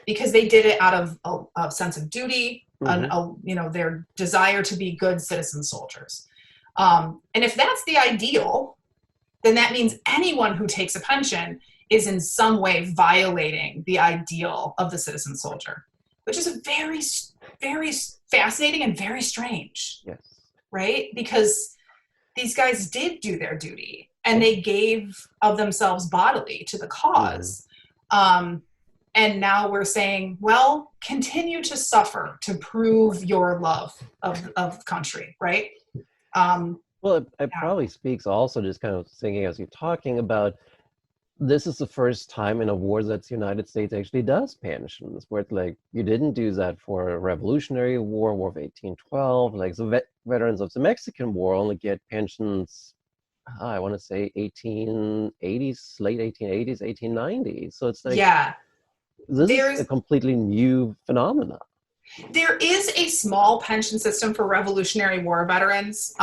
because they did it out of a sense of duty, their desire to be good citizen soldiers. And if that's the ideal, then that means anyone who takes a pension is in some way violating the ideal of the citizen soldier, which is a very, very fascinating and very strange. Yes. Right? Because these guys did do their duty and they gave of themselves bodily to the cause. And now we're saying, well, continue to suffer to prove your love of country, right? Well, it probably speaks also, just kind of thinking as you're talking about, this is the first time in a war that the United States actually does pensions, where it's like, you didn't do that for a Revolutionary War, War of 1812, like the veterans of the Mexican War only get pensions, I want to say 1880s, late 1880s, 1890s. So it's like, this is a completely new phenomenon. There is a small pension system for Revolutionary War veterans,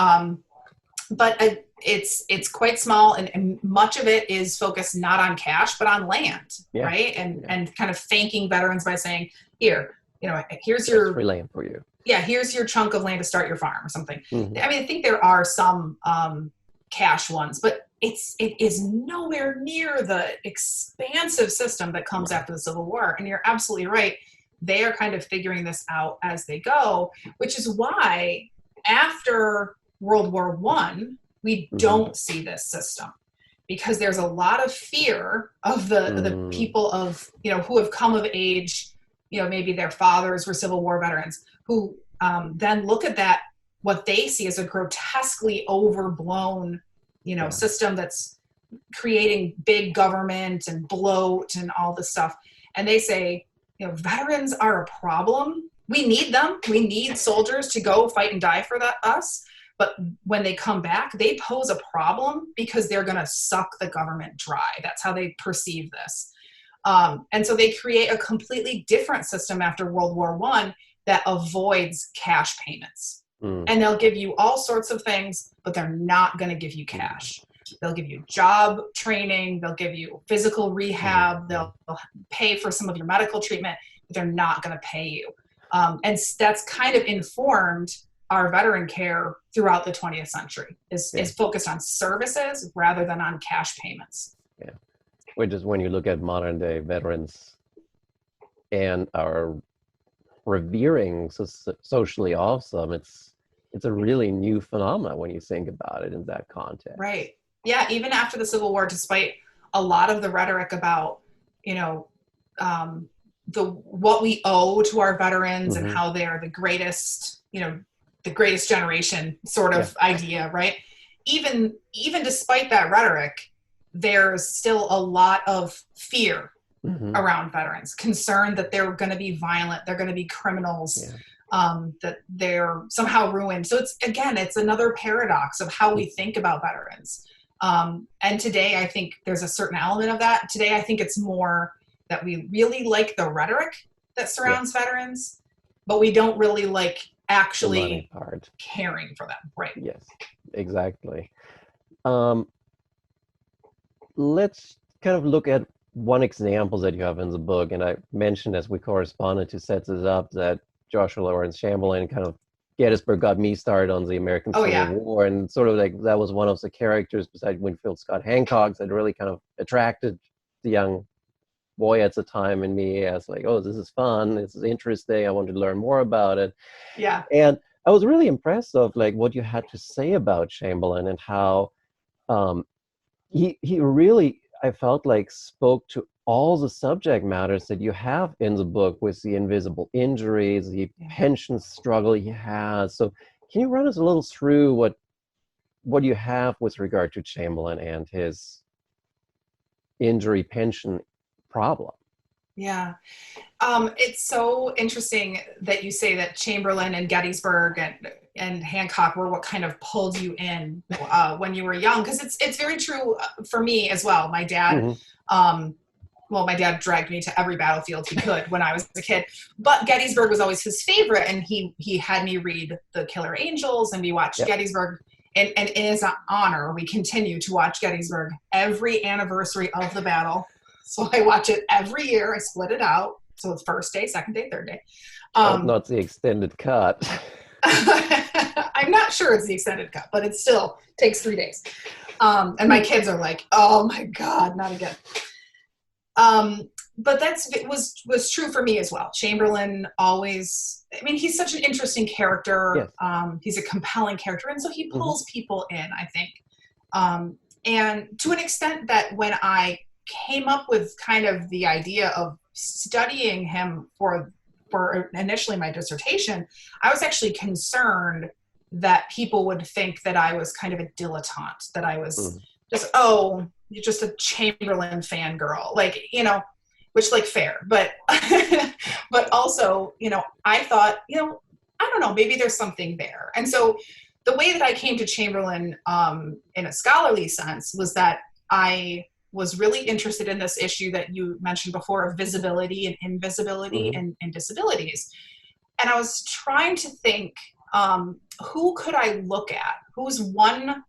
but it's quite small, and much of it is focused not on cash but on land, right? And kind of thanking veterans by saying, here, here's your free land for you. Yeah, here's your chunk of land to start your farm or something. I mean, I think there are some cash ones, but it is nowhere near the expansive system that comes after the Civil War. And you're absolutely right. They are kind of figuring this out as they go, which is why after World War I, we don't see this system, because there's a lot of fear of the people of, who have come of age, maybe their fathers were Civil War veterans, who then look at that, what they see as a grotesquely overblown, system that's creating big government and bloat and all this stuff. And they say, veterans are a problem. We need them. We need soldiers to go fight and die for us. But when they come back, they pose a problem because they're going to suck the government dry. That's how they perceive this. And so they create a completely different system after World War I that avoids cash payments. And they'll give you all sorts of things, but they're not going to give you cash. They'll give you job training. They'll give you physical rehab. They'll pay for some of your medical treatment, but they're not going to pay you. And that's kind of informed our veteran care throughout the 20th century, is focused on services rather than on cash payments. Yeah. Which is when you look at modern day veterans and our revering socially awesome, it's a really new phenomenon when you think about it in that context. Right. Yeah. Even after the Civil War, despite a lot of the rhetoric about, what we owe to our veterans and how they are the greatest, the greatest generation sort of idea, right? Even despite that rhetoric, there's still a lot of fear around veterans, concern that they're going to be violent, they're going to be criminals, that they're somehow ruined. So it's another paradox of how we think about veterans. And today, I think there's a certain element of that. Today, I think it's more that we really like the rhetoric that surrounds veterans, but we don't really like actually caring for them. Right. Yes, exactly. Let's kind of look at one example that you have in the book, and I mentioned as we corresponded to set this up that Joshua Lawrence Chamberlain kind of Gettysburg got me started on the American Civil War, and sort of like that was one of the characters besides Winfield Scott Hancock that really kind of attracted the young boy at the time in me as like, oh, this is fun, this is interesting, I want to learn more about it. Yeah. And I was really impressed of like what you had to say about Chamberlain and how he really, I felt like, spoke to all the subject matters that you have in the book with the invisible injuries, the pension struggle he has. So can you run us a little through what you have with regard to Chamberlain and his injury pension problem? Yeah. It's so interesting that you say that Chamberlain and Gettysburg and Hancock were what kind of pulled you in when you were young, because it's very true for me as well. My dad, my dad dragged me to every battlefield he could when I was a kid, but Gettysburg was always his favorite, and he had me read The Killer Angels, and we watched Gettysburg, and in his honor, we continue to watch Gettysburg every anniversary of the battle. So I watch it every year. I split it out. So it's first day, second day, third day. Not the extended cut. I'm not sure it's the extended cut, but it still takes 3 days. And my kids are like, oh my God, not again. But was true for me as well. Chamberlain always, I mean, he's such an interesting character. Yes. He's a compelling character, and so he Hmm. pulls people in, I think. And to an extent that when I came up with kind of the idea of studying him for initially my dissertation, I was actually concerned that people would think that I was kind of a dilettante, that I was Mm. just, oh, you're just a Chamberlain fangirl, like, which, like, fair, but but also, I thought, I don't know, maybe there's something there. And so the way that I came to Chamberlain, in a scholarly sense, was that I was really interested in this issue that you mentioned before of visibility and invisibility Hmm. and disabilities. And I was trying to think, who could I look at? Who's one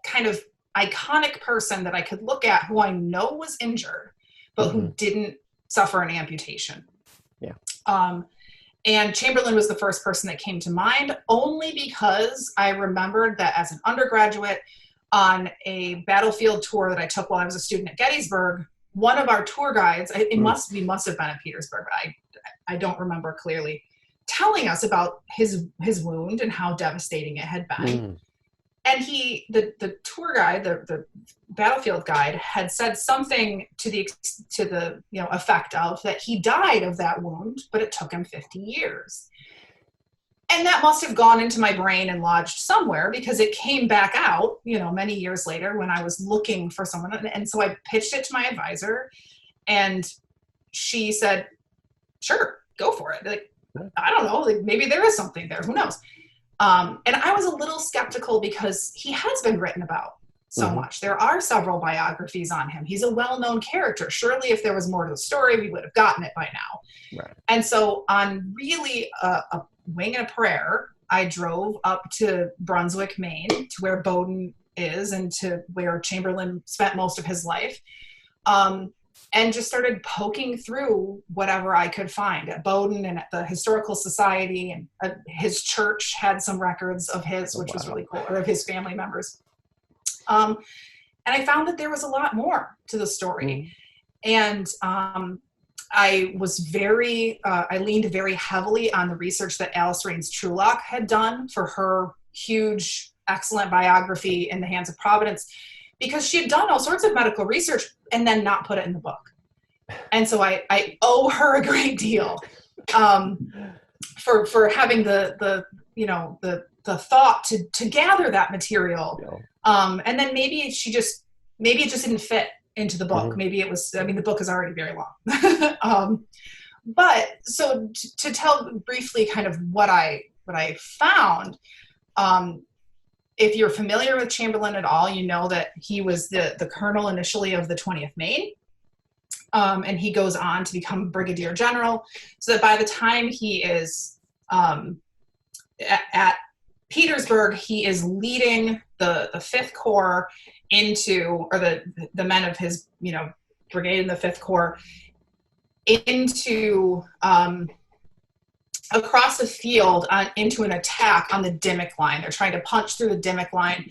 kind of iconic person that I could look at who I know was injured, but who Hmm. didn't suffer an amputation? Yeah. Um, and Chamberlain was the first person that came to mind, only because I remembered that as an undergraduate on a battlefield tour that I took while I was a student at Gettysburg, one of our tour guides, Mm. we must have been at Petersburg, but I don't remember clearly, telling us about his wound and how devastating it had been. Mm. And the tour guide, the battlefield guide, had said something to the effect of that he died of that wound, but it took him 50 years. And that must have gone into my brain and lodged somewhere, because it came back out, many years later when I was looking for someone. And so I pitched it to my advisor, and she said, sure, go for it. Like, Yeah. I don't know, like, maybe there is something there. Who knows? And I was a little skeptical because he has been written about so Hmm. much. There are several biographies on him. He's a well-known character. Surely if there was more to the story, we would have gotten it by now. Right. And so on really a wing and a prayer, I drove up to Brunswick, Maine, to where Bowdoin is and to where Chamberlain spent most of his life. And just started poking through whatever I could find at Bowdoin and at the Historical Society. And his church had some records of his, Oh, which was wow. really cool, or of his family members. Um, and I found that there was a lot more to the story. Mm. And I leaned very heavily on the research that Alice Rains Trulock had done for her huge, excellent biography, In the Hands of Providence, because she had done all sorts of medical research and then not put it in the book. And so I owe her a great deal, for having the thought to gather that material. Yeah. And then maybe it just didn't fit into the book. Hmm. Maybe it was, I mean, the book is already very long. But so to tell briefly kind of what I found, if you're familiar with Chamberlain at all, you know that he was the colonel initially of the 20th Maine. And he goes on to become brigadier general, so that by the time he is at Petersburg, he is leading the Fifth Corps or the men of his brigade in the Fifth Corps into across the field into an attack on the Dimmock line. They're trying to punch through the Dimmock line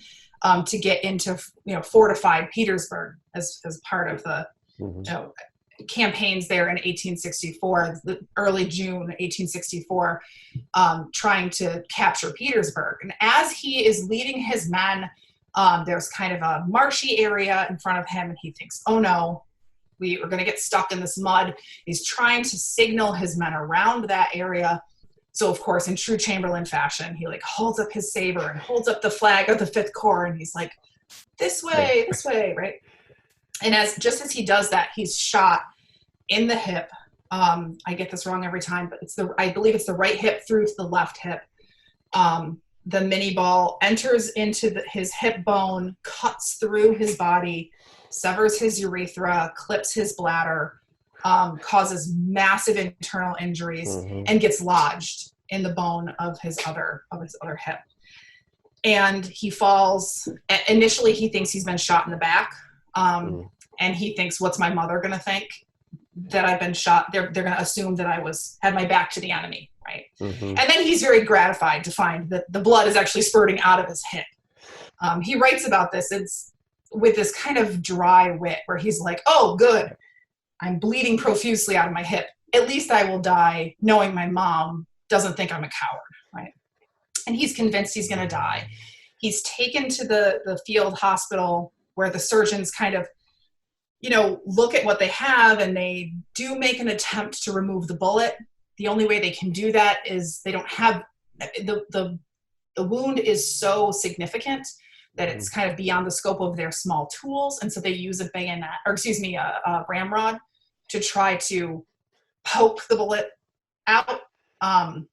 to get into fortified Petersburg as part of the Hmm. campaigns there in 1864, the early June 1864, trying to capture Petersburg. And as he is leading his men, there's kind of a marshy area in front of him, and he thinks, oh no, we are going to get stuck in this mud. He's trying to signal his men around that area. So of course, in true Chamberlain fashion, he like holds up his saber and holds up the flag of the Fifth Corps, and he's like, this way, right? And just as he does that, he's shot in the hip. I get this wrong every time, but I believe it's the right hip through to the left hip. The mini ball enters into his hip bone, cuts through his body, severs his urethra, clips his bladder, causes massive internal injuries, Hmm. and gets lodged in the bone of his other hip. And he falls. Initially, he thinks he's been shot in the back, and he thinks, "What's my mother going to think? That I've been shot? They're going to assume that I had my back to the enemy, right?" Hmm. And then he's very gratified to find that the blood is actually spurting out of his hip. He writes about this. It's with this kind of dry wit, where he's like, "Oh, good. I'm bleeding profusely out of my hip. At least I will die knowing my mom doesn't think I'm a coward, right? And he's convinced he's going to die. He's taken to the field hospital where the surgeons kind of, look at what they have, and they do make an attempt to remove the bullet. The only way they can do that is they don't have the wound is so significant that it's kind of beyond the scope of their small tools. And so they use a ramrod to try to poke the bullet out. I'm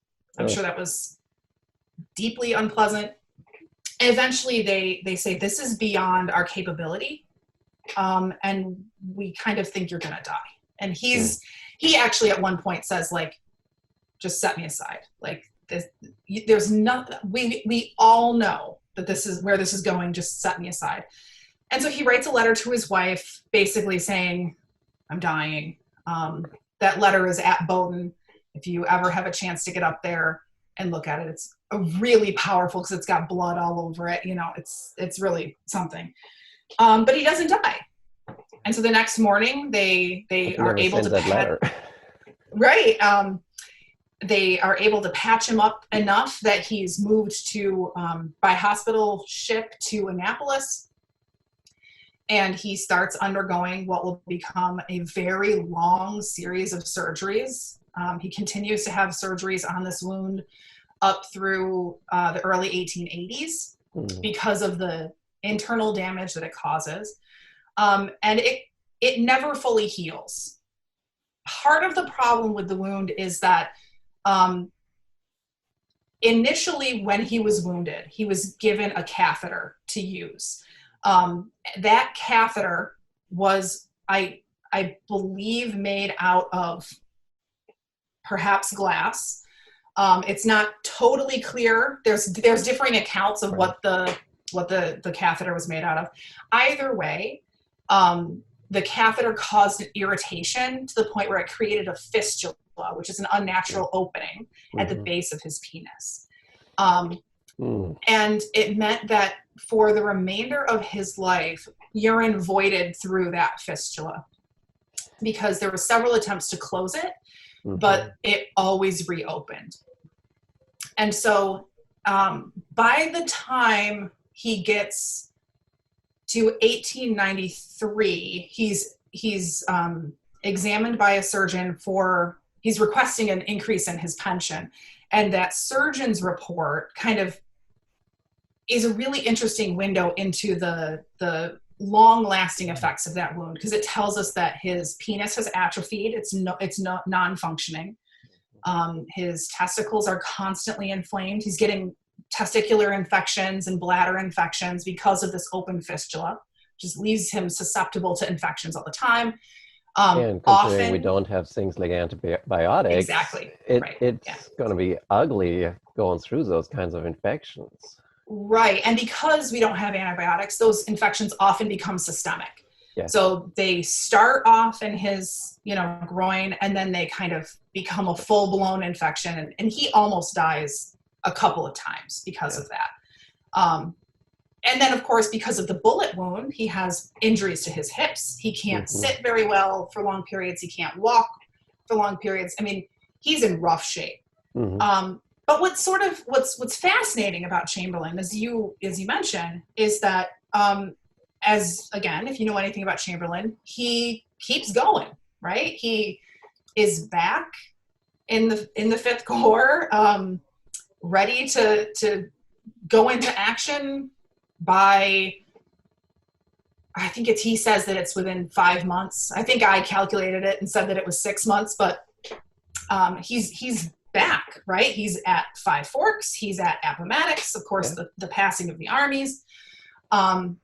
sure that was deeply unpleasant. And eventually they say, this is beyond our capability. And we kind of think you're going to die. And he actually at one point says, like, just set me aside. Like, there's nothing, we all know that this is where this is going. Just set me aside. And so he writes a letter to his wife, basically saying, I'm dying. That letter is at Bowdoin. If you ever have a chance to get up there and look at it, it's really powerful because it's got blood all over it. It's really something. But he doesn't die. And so the next morning they are able to right. They are able to patch him up enough that he's moved to by hospital ship to Annapolis. And he starts undergoing what will become a very long series of surgeries. He continues to have surgeries on this wound up through the early 1880s because of the internal damage that it causes. And it never fully heals. Part of the problem with the wound is that initially when he was wounded, he was given a catheter to use. That catheter was, I believe, made out of perhaps glass. It's not totally clear. There's differing accounts of what the catheter was made out of. Either way, the catheter caused an irritation to the point where it created a fistula, which is an unnatural opening at the base of his penis. And it meant that for the remainder of his life, urine voided through that fistula because there were several attempts to close it, but it always reopened. And so by the time he gets to 1893, he's examined by a surgeon he's requesting an increase in his pension. And that surgeon's report kind of is a really interesting window into the long-lasting effects of that wound, because it tells us that his penis has atrophied. It's non-functioning. His testicles are constantly inflamed. He's getting testicular infections and bladder infections because of this open fistula, just leaves him susceptible to infections all the time. And considering we don't have things like antibiotics, exactly, it's going to be ugly going through those kinds of infections. Right, and because we don't have antibiotics, those infections often become systemic. Yeah. So they start off in his, groin, and then they kind of become a full-blown infection, and he almost dies a couple of times because of that. And then, of course, because of the bullet wound, he has injuries to his hips. He can't sit very well for long periods. He can't walk for long periods. I mean, he's in rough shape. But what's fascinating about Chamberlain, as you mentioned, is that if you know anything about Chamberlain, he keeps going, right? He is back in the 5th Corps, ready to go into action by, I think he says that it's within 5 months. I think I calculated it and said that it was 6 months, but he's back, right? He's at Five Forks. He's at Appomattox, of course, the passing of the armies.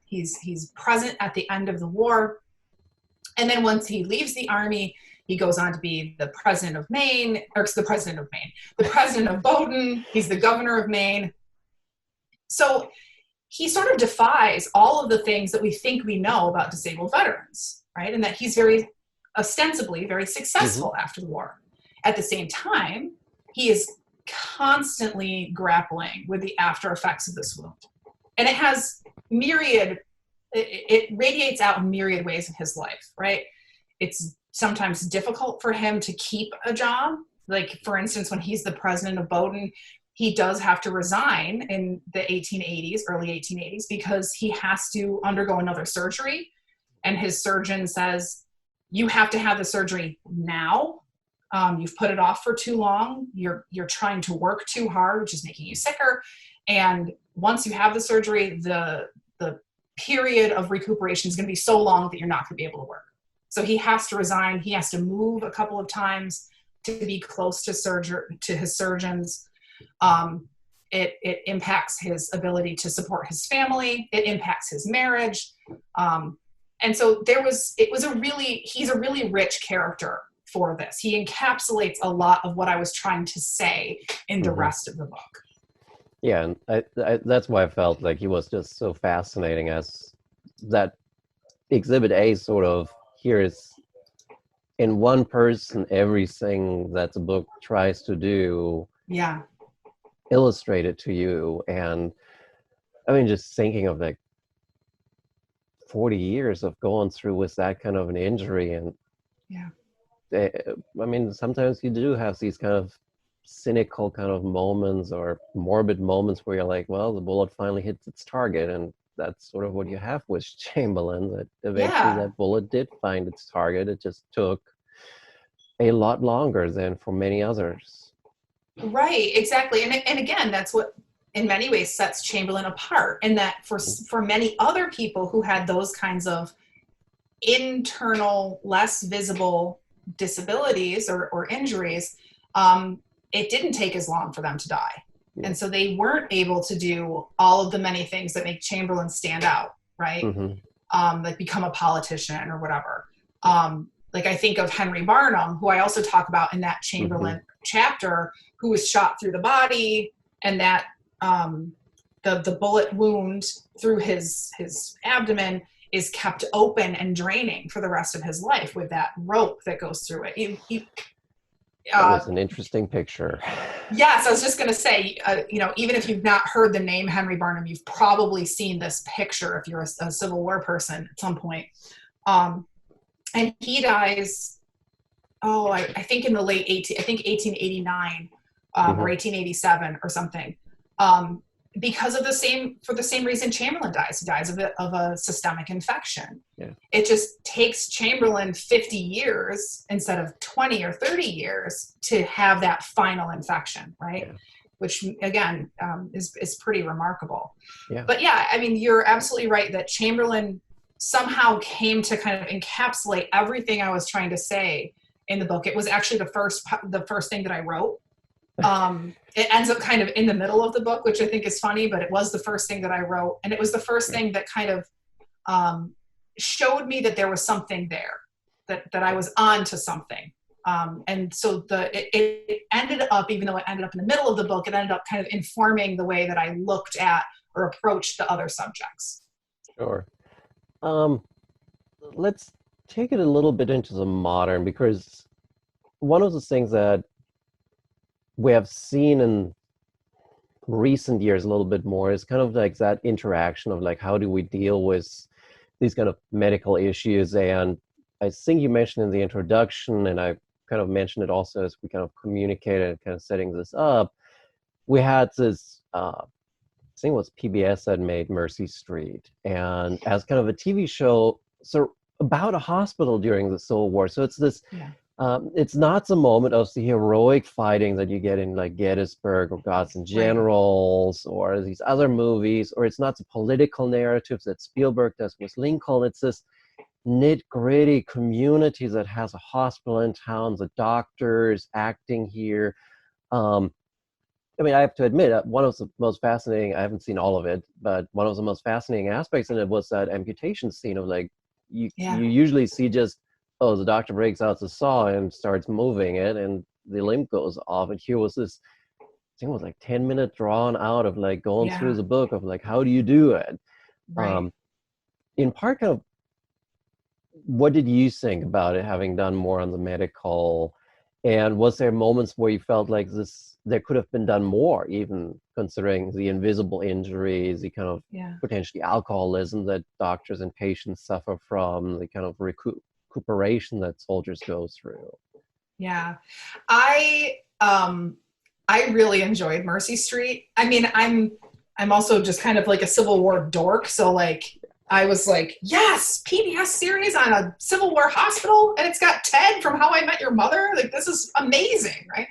He's present at the end of the war. And then once he leaves the army, he goes on to be the president of Maine, the president of Bowdoin. He's the governor of Maine. So he sort of defies all of the things that we think we know about disabled veterans, right? And that he's ostensibly very successful after the war. At the same time, he is constantly grappling with the after effects of this wound. And it has it radiates out in myriad ways in his life, right? It's sometimes difficult for him to keep a job. Like, for instance, when he's the president of Bowdoin, he does have to resign in the 1880s, early 1880s, because he has to undergo another surgery. And his surgeon says, you have to have the surgery now. You've put it off for too long. You're trying to work too hard, which is making you sicker. And once you have the surgery, the period of recuperation is going to be so long that you're not going to be able to work. So he has to resign. He has to move a couple of times to be close to his surgeons. It impacts his ability to support his family. It impacts his marriage. And so he's a really rich character for this. He encapsulates a lot of what I was trying to say in the rest of the book. Yeah, and that's why I felt like he was just so fascinating, as that Exhibit A sort of here is in one person everything that the book tries to do. Yeah. Illustrated to you. And I mean, just thinking of like 40 years of going through with that kind of an injury. And yeah, I mean, sometimes you do have these kind of cynical kind of moments or morbid moments where you're like, well, the bullet finally hits its target. And that's sort of what you have with Chamberlain, that eventually that bullet did find its target. It just took a lot longer than for many others. Right, exactly. And again, that's what in many ways sets Chamberlain apart, and that for many other people who had those kinds of internal, less visible disabilities or injuries, it didn't take as long for them to die. Yeah. And so they weren't able to do all of the many things that make Chamberlain stand out, right? Like become a politician or whatever. Like I think of Henry Barnum, who I also talk about in that Chamberlain chapter, who was shot through the body, and that the bullet wound through his abdomen is kept open and draining for the rest of his life with that rope that goes through it. That was an interesting picture. Yes, I was just going to say, even if you've not heard the name Henry Barnum, you've probably seen this picture if you're a Civil War person at some point. And he dies, I think in the late 1889 or 1887 or something. Because of the same reason Chamberlain dies. He dies of a systemic infection. Yeah. It just takes Chamberlain 50 years instead of 20 or 30 years to have that final infection, right? Yeah. Which again is pretty remarkable. Yeah. But yeah, I mean, you're absolutely right that Chamberlain somehow came to kind of encapsulate everything I was trying to say in the book. It was actually the first thing that I wrote. It ends up kind of in the middle of the book, which I think is funny, but it was the first thing that I wrote. And it was the first thing that kind of showed me that there was something there, that I was on to something. And so it ended up, even though it ended up in the middle of the book, it ended up kind of informing the way that I looked at or approached the other subjects. Sure. Let's take it a little bit into the modern, because one of the things that we have seen in recent years a little bit more is kind of like that interaction of like, how do we deal with these kind of medical issues? And I think you mentioned in the introduction, and I kind of mentioned it also as we kind of communicated, kind of setting this up, we had this, I think it was PBS that made Mercy Street, and as kind of a TV show, so about a hospital during the Civil War. So it's this, it's not the moment of the heroic fighting that you get in like Gettysburg or Gods and Generals or these other movies, or it's not the political narratives that Spielberg does with Lincoln. It's this nit-gritty community that has a hospital in town, the doctors acting here. I mean, I have to admit, one of the most fascinating, I haven't seen all of it, but one of the most fascinating aspects in it was that amputation scene of like, you usually see just, oh, the doctor breaks out the saw and starts moving it and the limb goes off. And here was this, I think it was like 10-minute drawn out of like going through the book of like, how do you do it? Right. In part, kind of, what did you think about it, having done more on the medical? And was there moments where you felt like there could have been done more, even considering the invisible injuries, the kind of potentially alcoholism that doctors and patients suffer from, the kind of recuperation that soldiers go through. Yeah. I really enjoyed Mercy Street. I mean, I'm also just kind of like a Civil War dork, so like I was like, yes, PBS series on a Civil War hospital, and it's got Ted from How I Met Your Mother. Like, this is amazing, right?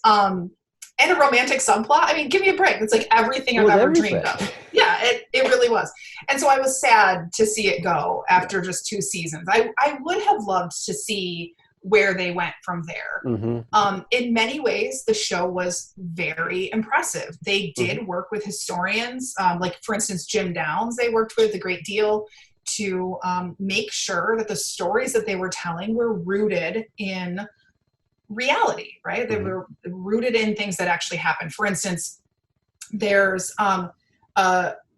And a romantic subplot. I mean, give me a break. It's like everything I've ever dreamed of. Yeah, it really was. And so I was sad to see it go after just 2 seasons. I would have loved to see where they went from there. In many ways, the show was very impressive. They did work with historians, like, for instance, Jim Downs, they worked with a great deal to make sure that the stories that they were telling were rooted in reality, right? They were rooted in things that actually happened. For instance, there's a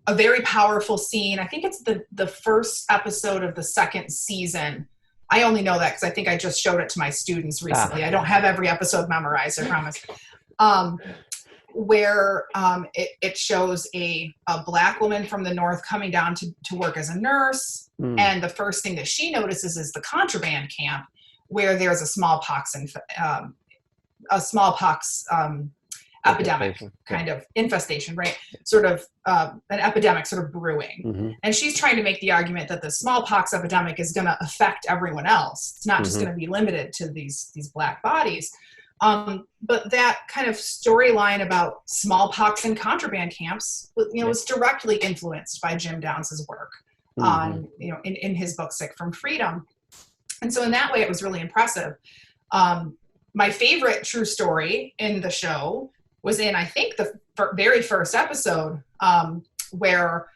very powerful scene. I think it's the first episode of the 2nd season. I only know that because I think I just showed it to my students recently. I don't have every episode memorized, I promise. Where it shows a Black woman from the North coming down to work as a nurse. And the first thing that she notices is the contraband camp, where there's a smallpox epidemic, kind of infestation, right? Sort of an epidemic sort of brewing. And she's trying to make the argument that the smallpox epidemic is going to affect everyone else. It's not just going to be limited to these Black bodies. But that kind of storyline about smallpox and contraband camps, was directly influenced by Jim Downs' work on, in his book, Sick from Freedom. And so in that way, it was really impressive. My favorite true story in the show was in, I think, the very first episode, where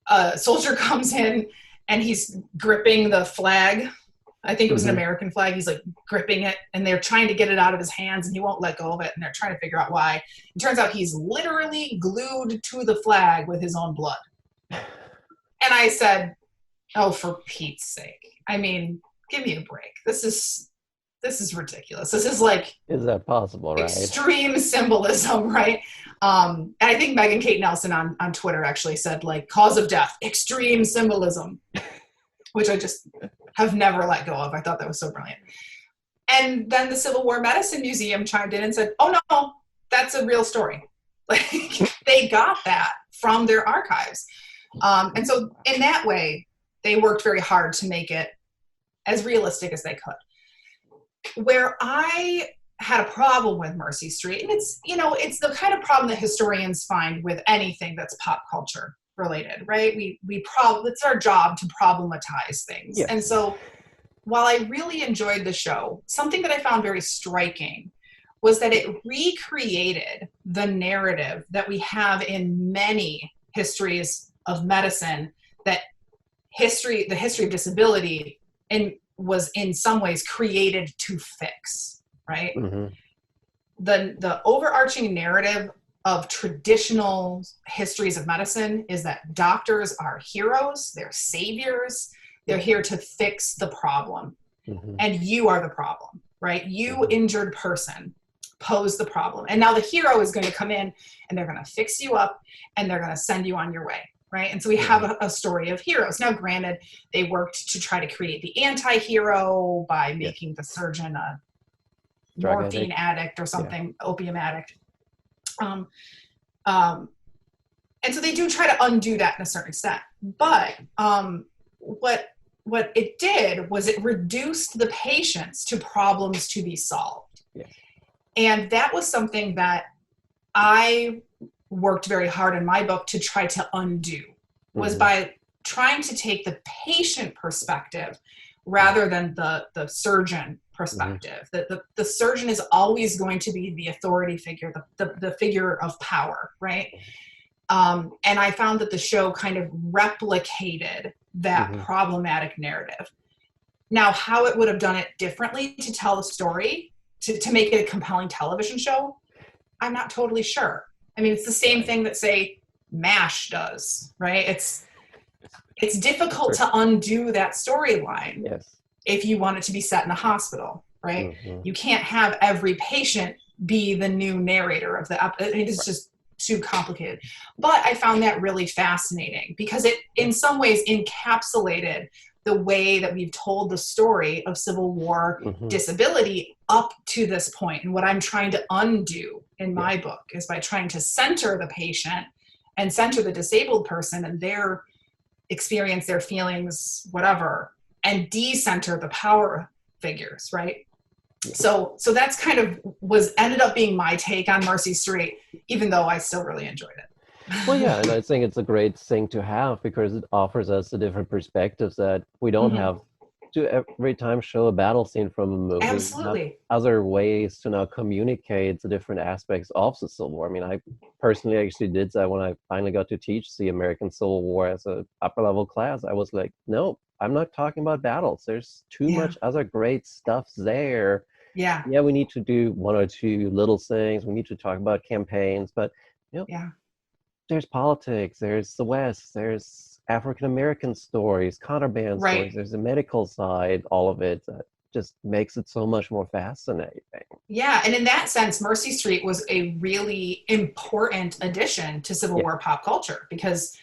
a soldier comes in and he's gripping the flag. I think it was an American flag. He's like gripping it, and they're trying to get it out of his hands, and he won't let go of it, and they're trying to figure out why. It turns out he's literally glued to the flag with his own blood. And I said, oh, for Pete's sake. I mean, give me a break. This is ridiculous. This is like, is that possible, right? Extreme symbolism, right? And I think Megan Kate Nelson on Twitter actually said, like, cause of death, extreme symbolism, which I just have never let go of. I thought that was so brilliant. And then the Civil War Medicine Museum chimed in and said, oh no, that's a real story. Like, they got that from their archives. And so in that way, they worked very hard to make it as realistic as they could. Where I had a problem with Mercy Street, and it's the kind of problem that historians find with anything that's pop culture related, right? It's our job to problematize things. Yeah. And so while I really enjoyed the show, something that I found very striking was that it recreated the narrative that we have in many histories of medicine, that the history of disability was in some ways created to fix, right? The overarching narrative of traditional histories of medicine is that doctors are heroes, they're saviors, they're here to fix the problem. And you are the problem, right? You, injured person, pose the problem. And now the hero is going to come in and they're going to fix you up and they're going to send you on your way. Right? And so we have a story of heroes. Now, granted, they worked to try to create the anti-hero by making the surgeon a morphine addict or something, opium addict. And so they do try to undo that in a certain extent. But what it did was it reduced the patients to problems to be solved. And that was something that I worked very hard in my book to try to undo, was by trying to take the patient perspective rather than the surgeon perspective. The surgeon is always going to be the authority figure, the figure of power, right? And I found that the show kind of replicated that problematic narrative. Now, how it would have done it differently to tell the story, to make it a compelling television show, I'm not totally sure. I mean, it's the same thing that, say, MASH does, right? It's difficult to undo that storyline if you want it to be set in a hospital, right? You can't have every patient be the new narrator of the episode. It's just too complicated. But I found that really fascinating because it, in some ways, encapsulated the way that we've told the story of Civil War disability up to this point. And what I'm trying to undo in my book is by trying to center the patient and center the disabled person and their experience, their feelings, whatever, and decenter the power figures, right? So that's kind of ended up being my take on Mercy Street, even though I still really enjoyed it. Well, yeah, and I think it's a great thing to have because it offers us the different perspectives that we don't have to every time show a battle scene from a movie. Absolutely. Other ways to now communicate the different aspects of the Civil War. I mean, I personally actually did that when I finally got to teach the American Civil War as a upper level class. I was like, no, I'm not talking about battles. There's too much other great stuff there. Yeah, we need to do one or two little things. We need to talk about campaigns, but there's politics, there's the West, there's African-American stories, contraband stories, there's the medical side, all of it that just makes it so much more fascinating. Yeah, and in that sense, Mercy Street was a really important addition to Civil War pop culture because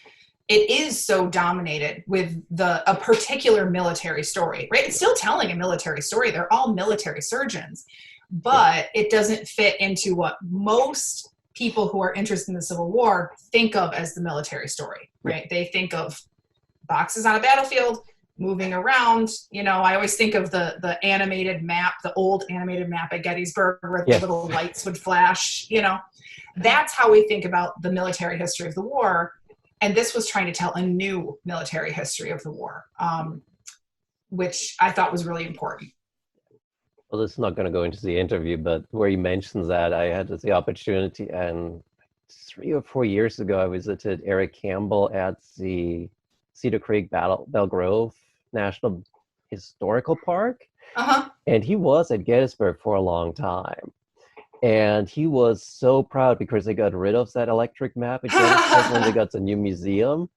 it is so dominated with a particular military story, right? It's still telling a military story. They're all military surgeons, but it doesn't fit into what most people who are interested in the Civil War think of as the military story, right? They think of boxes on a battlefield, moving around. You know, I always think of the animated map, the old animated map at Gettysburg where the little lights would flash, you know. That's how we think about the military history of the war. And this was trying to tell a new military history of the war, which I thought was really important. Well, this is not going to go into the interview, but where you mentioned that, I had the opportunity, and 3 or 4 years ago, I visited Eric Campbell at the Cedar Creek Belle Grove National Historical Park. And he was at Gettysburg for a long time. And he was so proud because they got rid of that electric map at Gettysburg when they got the new museum.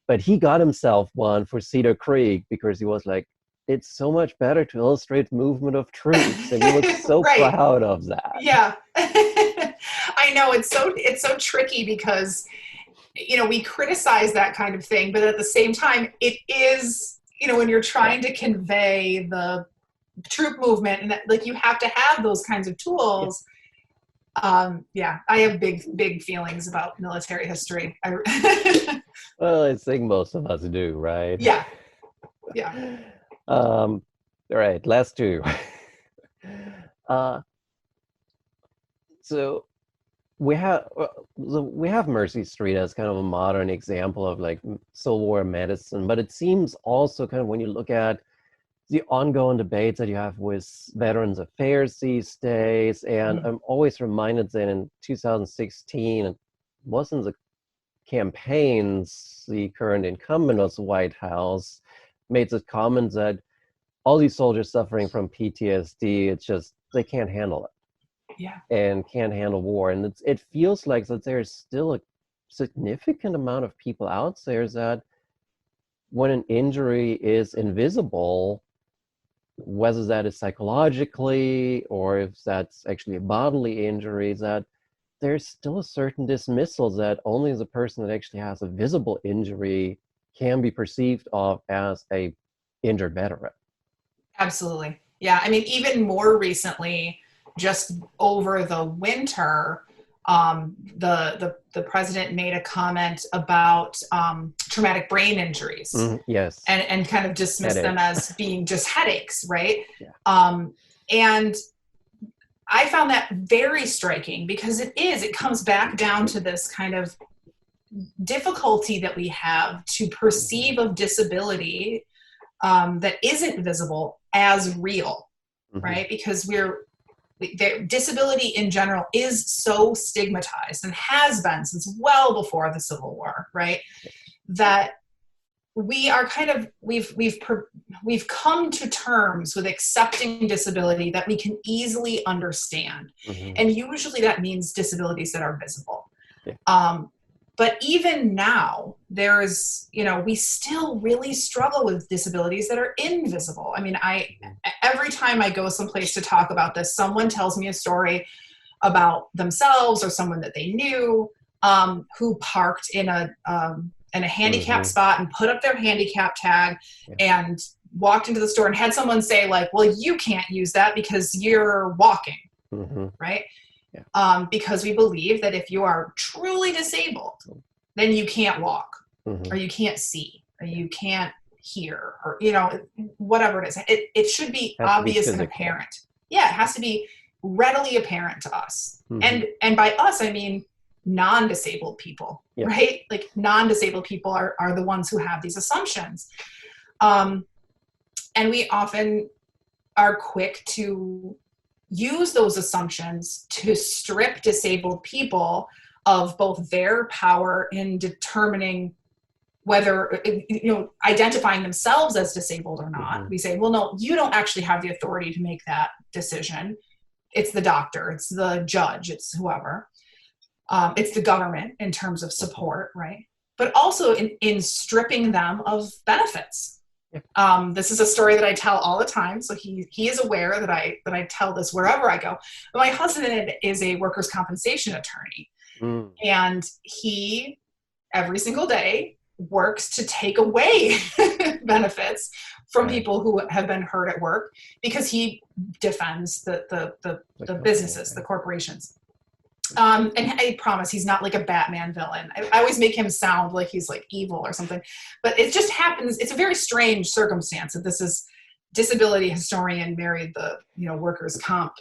But he got himself one for Cedar Creek because he was like, it's so much better to illustrate movement of troops. And he was so proud of that. Yeah. I know it's so tricky because, you know, we criticize that kind of thing, but at the same time, it is, you know, when you're trying to convey the troop movement and that, like, you have to have those kinds of tools. I have big feelings about military history. Well, I think most of us do, right? Yeah. All right, last two. So we have Mercy Street as kind of a modern example of like Civil War medicine, but it seems also kind of when you look at the ongoing debates that you have with Veterans Affairs these days, and I'm always reminded that in 2016, it wasn't the campaigns, the current incumbent of the White House made the comment that all these soldiers suffering from PTSD, it's just, they can't handle it. And can't handle war. And it feels like that there's still a significant amount of people out there that when an injury is invisible, whether that is psychologically or if that's actually a bodily injury, that there's still a certain dismissal that only the person that actually has a visible injury can be perceived of as a injured veteran. Absolutely. Yeah. I mean, even more recently, just over the winter, the president made a comment about traumatic brain injuries. Yes. And kind of dismissed them as being just headaches, right? Yeah. And I found that very striking because it comes back down to this kind of difficulty that we have to perceive of disability that isn't visible as real, right? Because disability in general is so stigmatized and has been since well before the Civil War, right? That we are kind of, we've come to terms with accepting disability that we can easily understand. And usually that means disabilities that are visible. But even now, there's, you know, we still really struggle with disabilities that are invisible. I mean, every time I go someplace to talk about this, someone tells me a story about themselves or someone that they knew who parked in a handicap spot and put up their handicap tag and walked into the store and had someone say like, well, you can't use that because you're walking, right? Yeah. Because we believe that if you are truly disabled, then you can't walk, or you can't see, or you can't hear, or, you know, whatever it is. It should be obvious and apparent. Yeah, it has to be readily apparent to us. And by us, I mean non-disabled people, right? Like non-disabled people are the ones who have these assumptions. And we often are quick to use those assumptions to strip disabled people of both their power in determining whether, you know, identifying themselves as disabled or not. We say, well, no, you don't actually have the authority to make that decision. It's the doctor, it's the judge, it's whoever. It's the government in terms of support, right? But also in stripping them of benefits. This is a story that I tell all the time, so he is aware that I tell this wherever I go. But my husband is a workers' compensation attorney, and he every single day works to take away benefits from people who have been hurt at work, because he defends the businesses, the corporations. And I promise he's not like a Batman villain. I always make him sound like he's like evil or something, but it just happens. It's a very strange circumstance that this is disability historian married the, you know, workers' comp.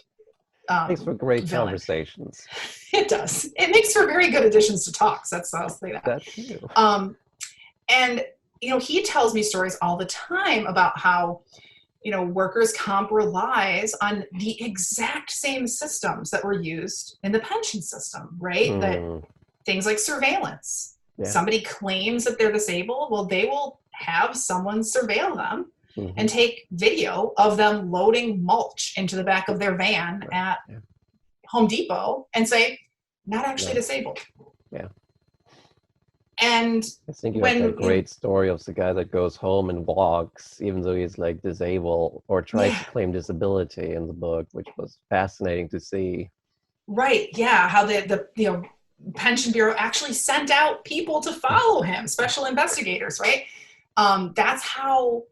Makes for great villain. Conversations. It does. It makes for very good additions to talks. I'll say that. That's true. And, you know, he tells me stories all the time about how, you know, workers' comp relies on the exact same systems that were used in the pension system, right? That things like surveillance. Somebody claims that they're disabled. Well, they will have someone surveil them and take video of them loading mulch into the back of their van at Home Depot and say, not actually disabled. And I think you have that great story of the guy that goes home and walks, even though he's like disabled, or tries to claim disability in the book, which was fascinating to see. Right. Yeah. How the you know, Pension Bureau actually sent out people to follow him, special investigators, right? That's how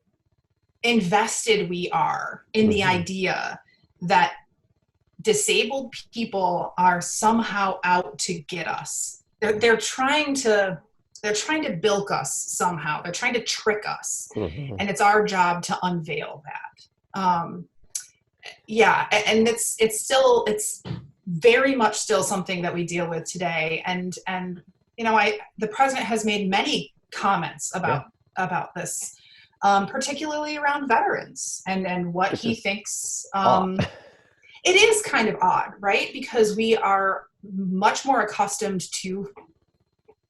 invested we are in the idea that disabled people are somehow out to get us. They're trying to bilk us somehow. They're trying to trick us. And it's our job to unveil that. And it's very much still something that we deal with today. And you know, the president has made many comments about this, particularly around veterans and what he thinks. It is kind of odd, right? Because we are much more accustomed to,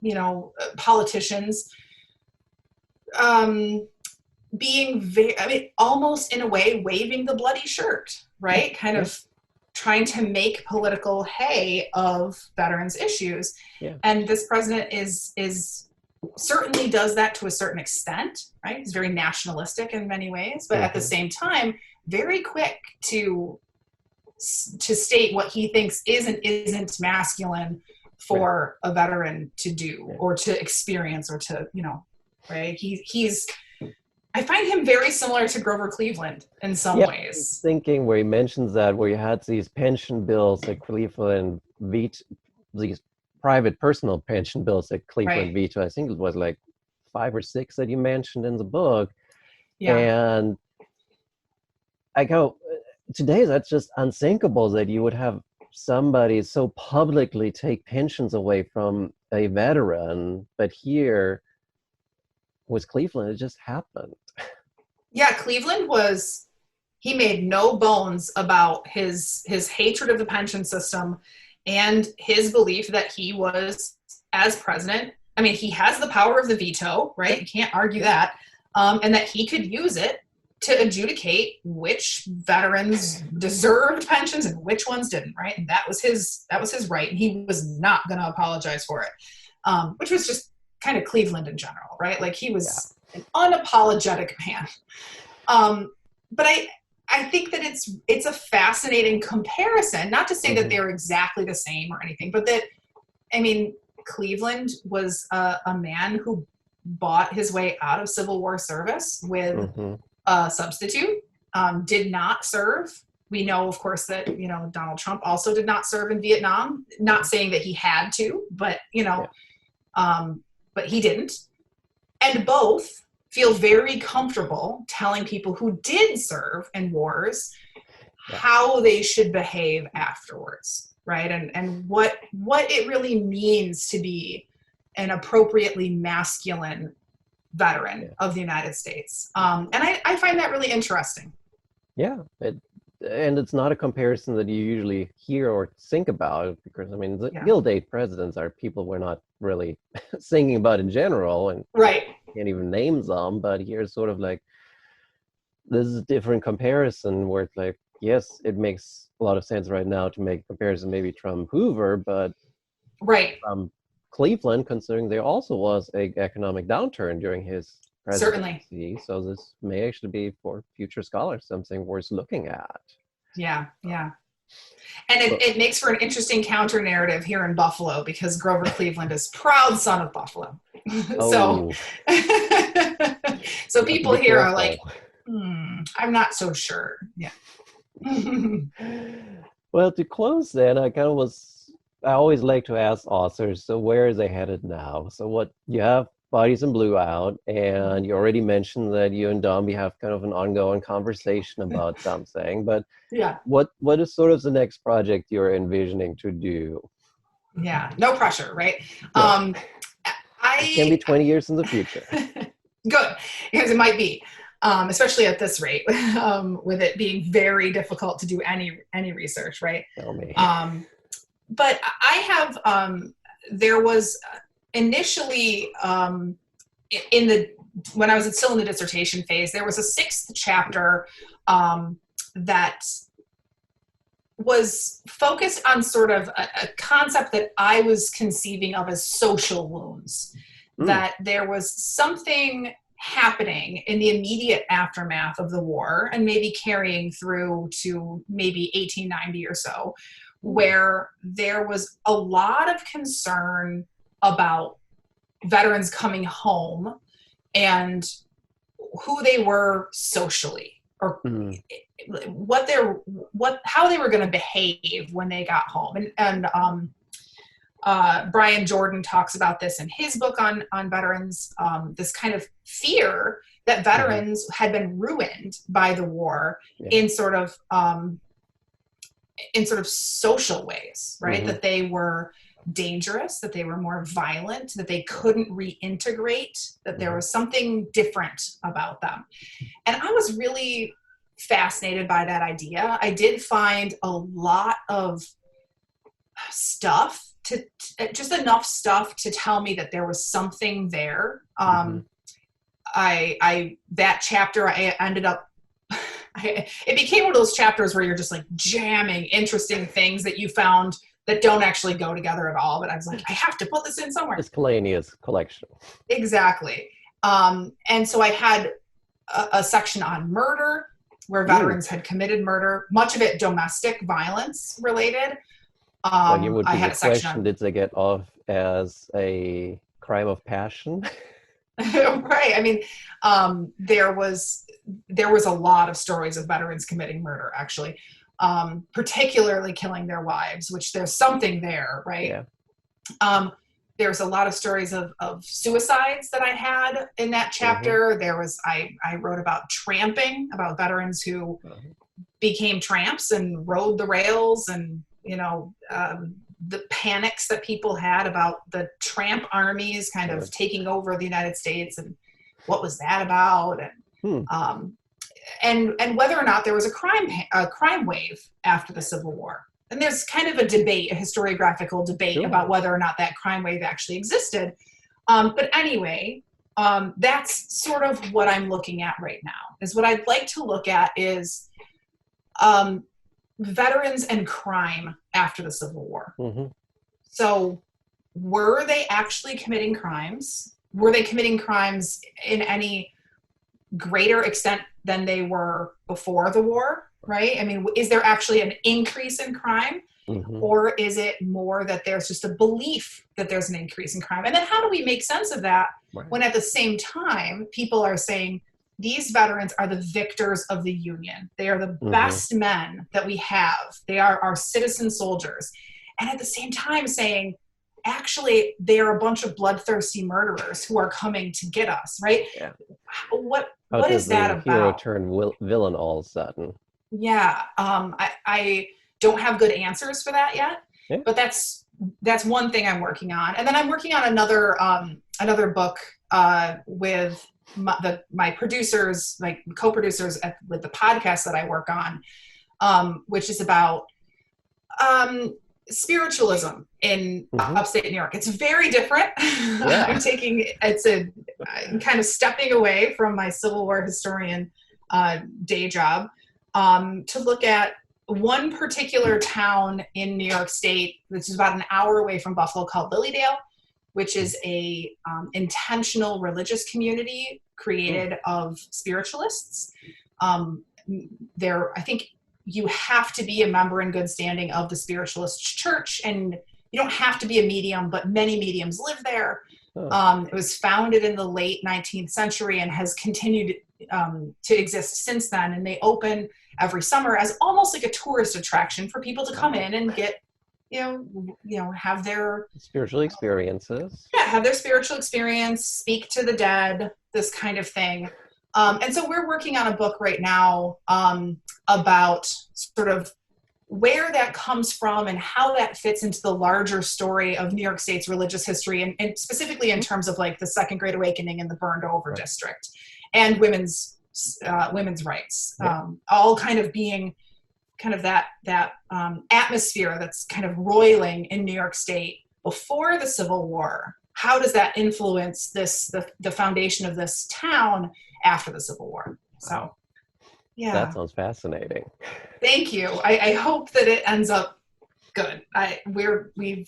you know, politicians being almost in a way waving the bloody shirt, right? Kind of trying to make political hay of veterans issues. And this president is certainly does that to a certain extent, right? He's very nationalistic in many ways, but at the same time, very quick to state what he thinks is and isn't masculine for a veteran to do or to experience or to, you know, right? I find him very similar to Grover Cleveland in some ways. Thinking where he mentions that, where you had these pension bills that Cleveland these private personal pension bills that Cleveland vetoed. I think it was like 5 or 6 that you mentioned in the book. And I go, today that's just unthinkable that you would have somebody so publicly take pensions away from a veteran, but here with Cleveland, it just happened. Cleveland he made no bones about his hatred of the pension system and his belief that he was, as president, I mean, he has the power of the veto, right? You can't argue that. And that he could use it to adjudicate which veterans deserved pensions and which ones didn't, right? And that was his right, and he was not going to apologize for it, which was just kind of Cleveland in general, right? Like he was an unapologetic man. But I think that it's a fascinating comparison, not to say that they're exactly the same or anything, but that, I mean, Cleveland was a man who bought his way out of Civil War service with a substitute, did not serve. We know, of course, that, Donald Trump also did not serve in Vietnam, not saying that he had to, but, but he didn't. And both feel very comfortable telling people who did serve in wars how they should behave afterwards, right? And what it really means to be an appropriately masculine veteran of the United States. And I find that really interesting. Yeah, and it's not a comparison that you usually hear or think about, because I mean, the Guild Age presidents are people we're not really singing about in general, and can't even name them. But here's sort of like, this is a different comparison where it's like, yes, it makes a lot of sense right now to make a comparison maybe Trump Hoover, but Cleveland, considering there also was an economic downturn during his presidency. Certainly. So this may actually be, for future scholars, something worth looking at. Yeah. And it makes for an interesting counter narrative here in Buffalo, because Grover Cleveland is proud son of Buffalo. So people here are like, I'm not so sure. Yeah. Well, to close then, I always like to ask authors, so where are they headed now? So what you have Bodies in Blue out, and you already mentioned that you and Domby have kind of an ongoing conversation about something, but what is sort of the next project you're envisioning to do? Yeah, no pressure, right? It can be 20 years in the future. Good, because it might be, especially at this rate, with it being very difficult to do any research, right? Tell me. But I have, there was initially, when I was still in the dissertation phase, there was a 6th chapter that was focused on sort of a concept that I was conceiving of as social wounds, that there was something happening in the immediate aftermath of the war, and maybe carrying through to maybe 1890 or so, where there was a lot of concern about veterans coming home and who they were socially, or how they were going to behave when they got home. And Brian Jordan talks about this in his book on veterans, this kind of fear that veterans had been ruined by the war in sort of social ways, right? That they were dangerous, that they were more violent, that they couldn't reintegrate, that there was something different about them. And I was really fascinated by that idea. I did find a lot of stuff, just enough stuff to tell me that there was something there. That chapter, I ended up, it became one of those chapters where you're just like jamming interesting things that you found that don't actually go together at all. But I was like, I have to put this in somewhere. Miscellaneous collection. Exactly. And so I had a section on murder, where veterans had committed murder, much of it domestic violence related. You would be the question, did they get off as a crime of passion? Right. I mean, there was a lot of stories of veterans committing murder, actually, particularly killing their wives, which there's something there, right? Yeah. There's a lot of stories of suicides that I had in that chapter. There was, I wrote about tramping, about veterans who became tramps and rode the rails, and, the panics that people had about the tramp armies kind of taking over the United States, and what was that about, and whether or not there was a crime wave after the Civil War. And there's kind of a debate, a historiographical debate about whether or not that crime wave actually existed. But anyway, that's sort of what I'm looking at right now. Is what I'd like to look at is veterans and crime after the Civil War. So were they actually committing crimes? Were they committing crimes in any greater extent than they were before the war, right? I mean, is there actually an increase in crime? Or is it more that there's just a belief that there's an increase in crime? And then how do we make sense of that when at the same time people are saying, these veterans are the victors of the Union. They are the Mm-hmm. best men that we have. They are our citizen soldiers. And at the same time saying, actually, they are a bunch of bloodthirsty murderers who are coming to get us, right? Yeah. What How is does that the hero about? turn villain all of a sudden? Yeah, I don't have good answers for that yet, Yeah. but that's one thing I'm working on. And then I'm working on another book with my producers, like co-producers with the podcast that I work on, which is about spiritualism in Mm-hmm. upstate New York. It's very different. Yeah. I'm kind of stepping away from my Civil War historian day job to look at one particular town in New York State, which is about an hour away from Buffalo, called Lilydale, which is a intentional religious community created of spiritualists. I think you have to be a member in good standing of the Spiritualist Church, and you don't have to be a medium, but many mediums live there. Oh. It was founded in the late 19th century and has continued to exist since then. And they open every summer as almost like a tourist attraction for people to come in and get, have their Spiritual experiences. have their spiritual experience, speak to the dead, this kind of thing. And so we're working on a book right now about sort of where that comes from and how that fits into the larger story of New York State's religious history, and specifically in terms of like the Second Great Awakening in the burned over district and women's rights, all kind of being kind of that atmosphere that's kind of roiling in New York State before the Civil War. How does that influence the foundation of this town after the Civil War? So, yeah. That sounds fascinating. Thank you. I hope that it ends up good. We're in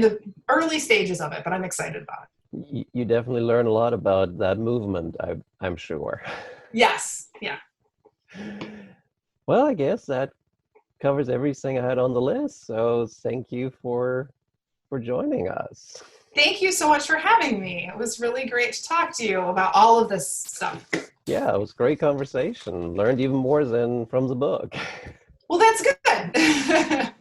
the early stages of it, but I'm excited about it. You definitely learn a lot about that movement, I'm sure. Yes. Yeah. Well, I guess that covers everything I had on the list. So thank you for joining us. Thank you so much for having me. It was really great to talk to you about all of this stuff. Yeah, it was a great conversation. Learned even more than from the book. Well, that's good.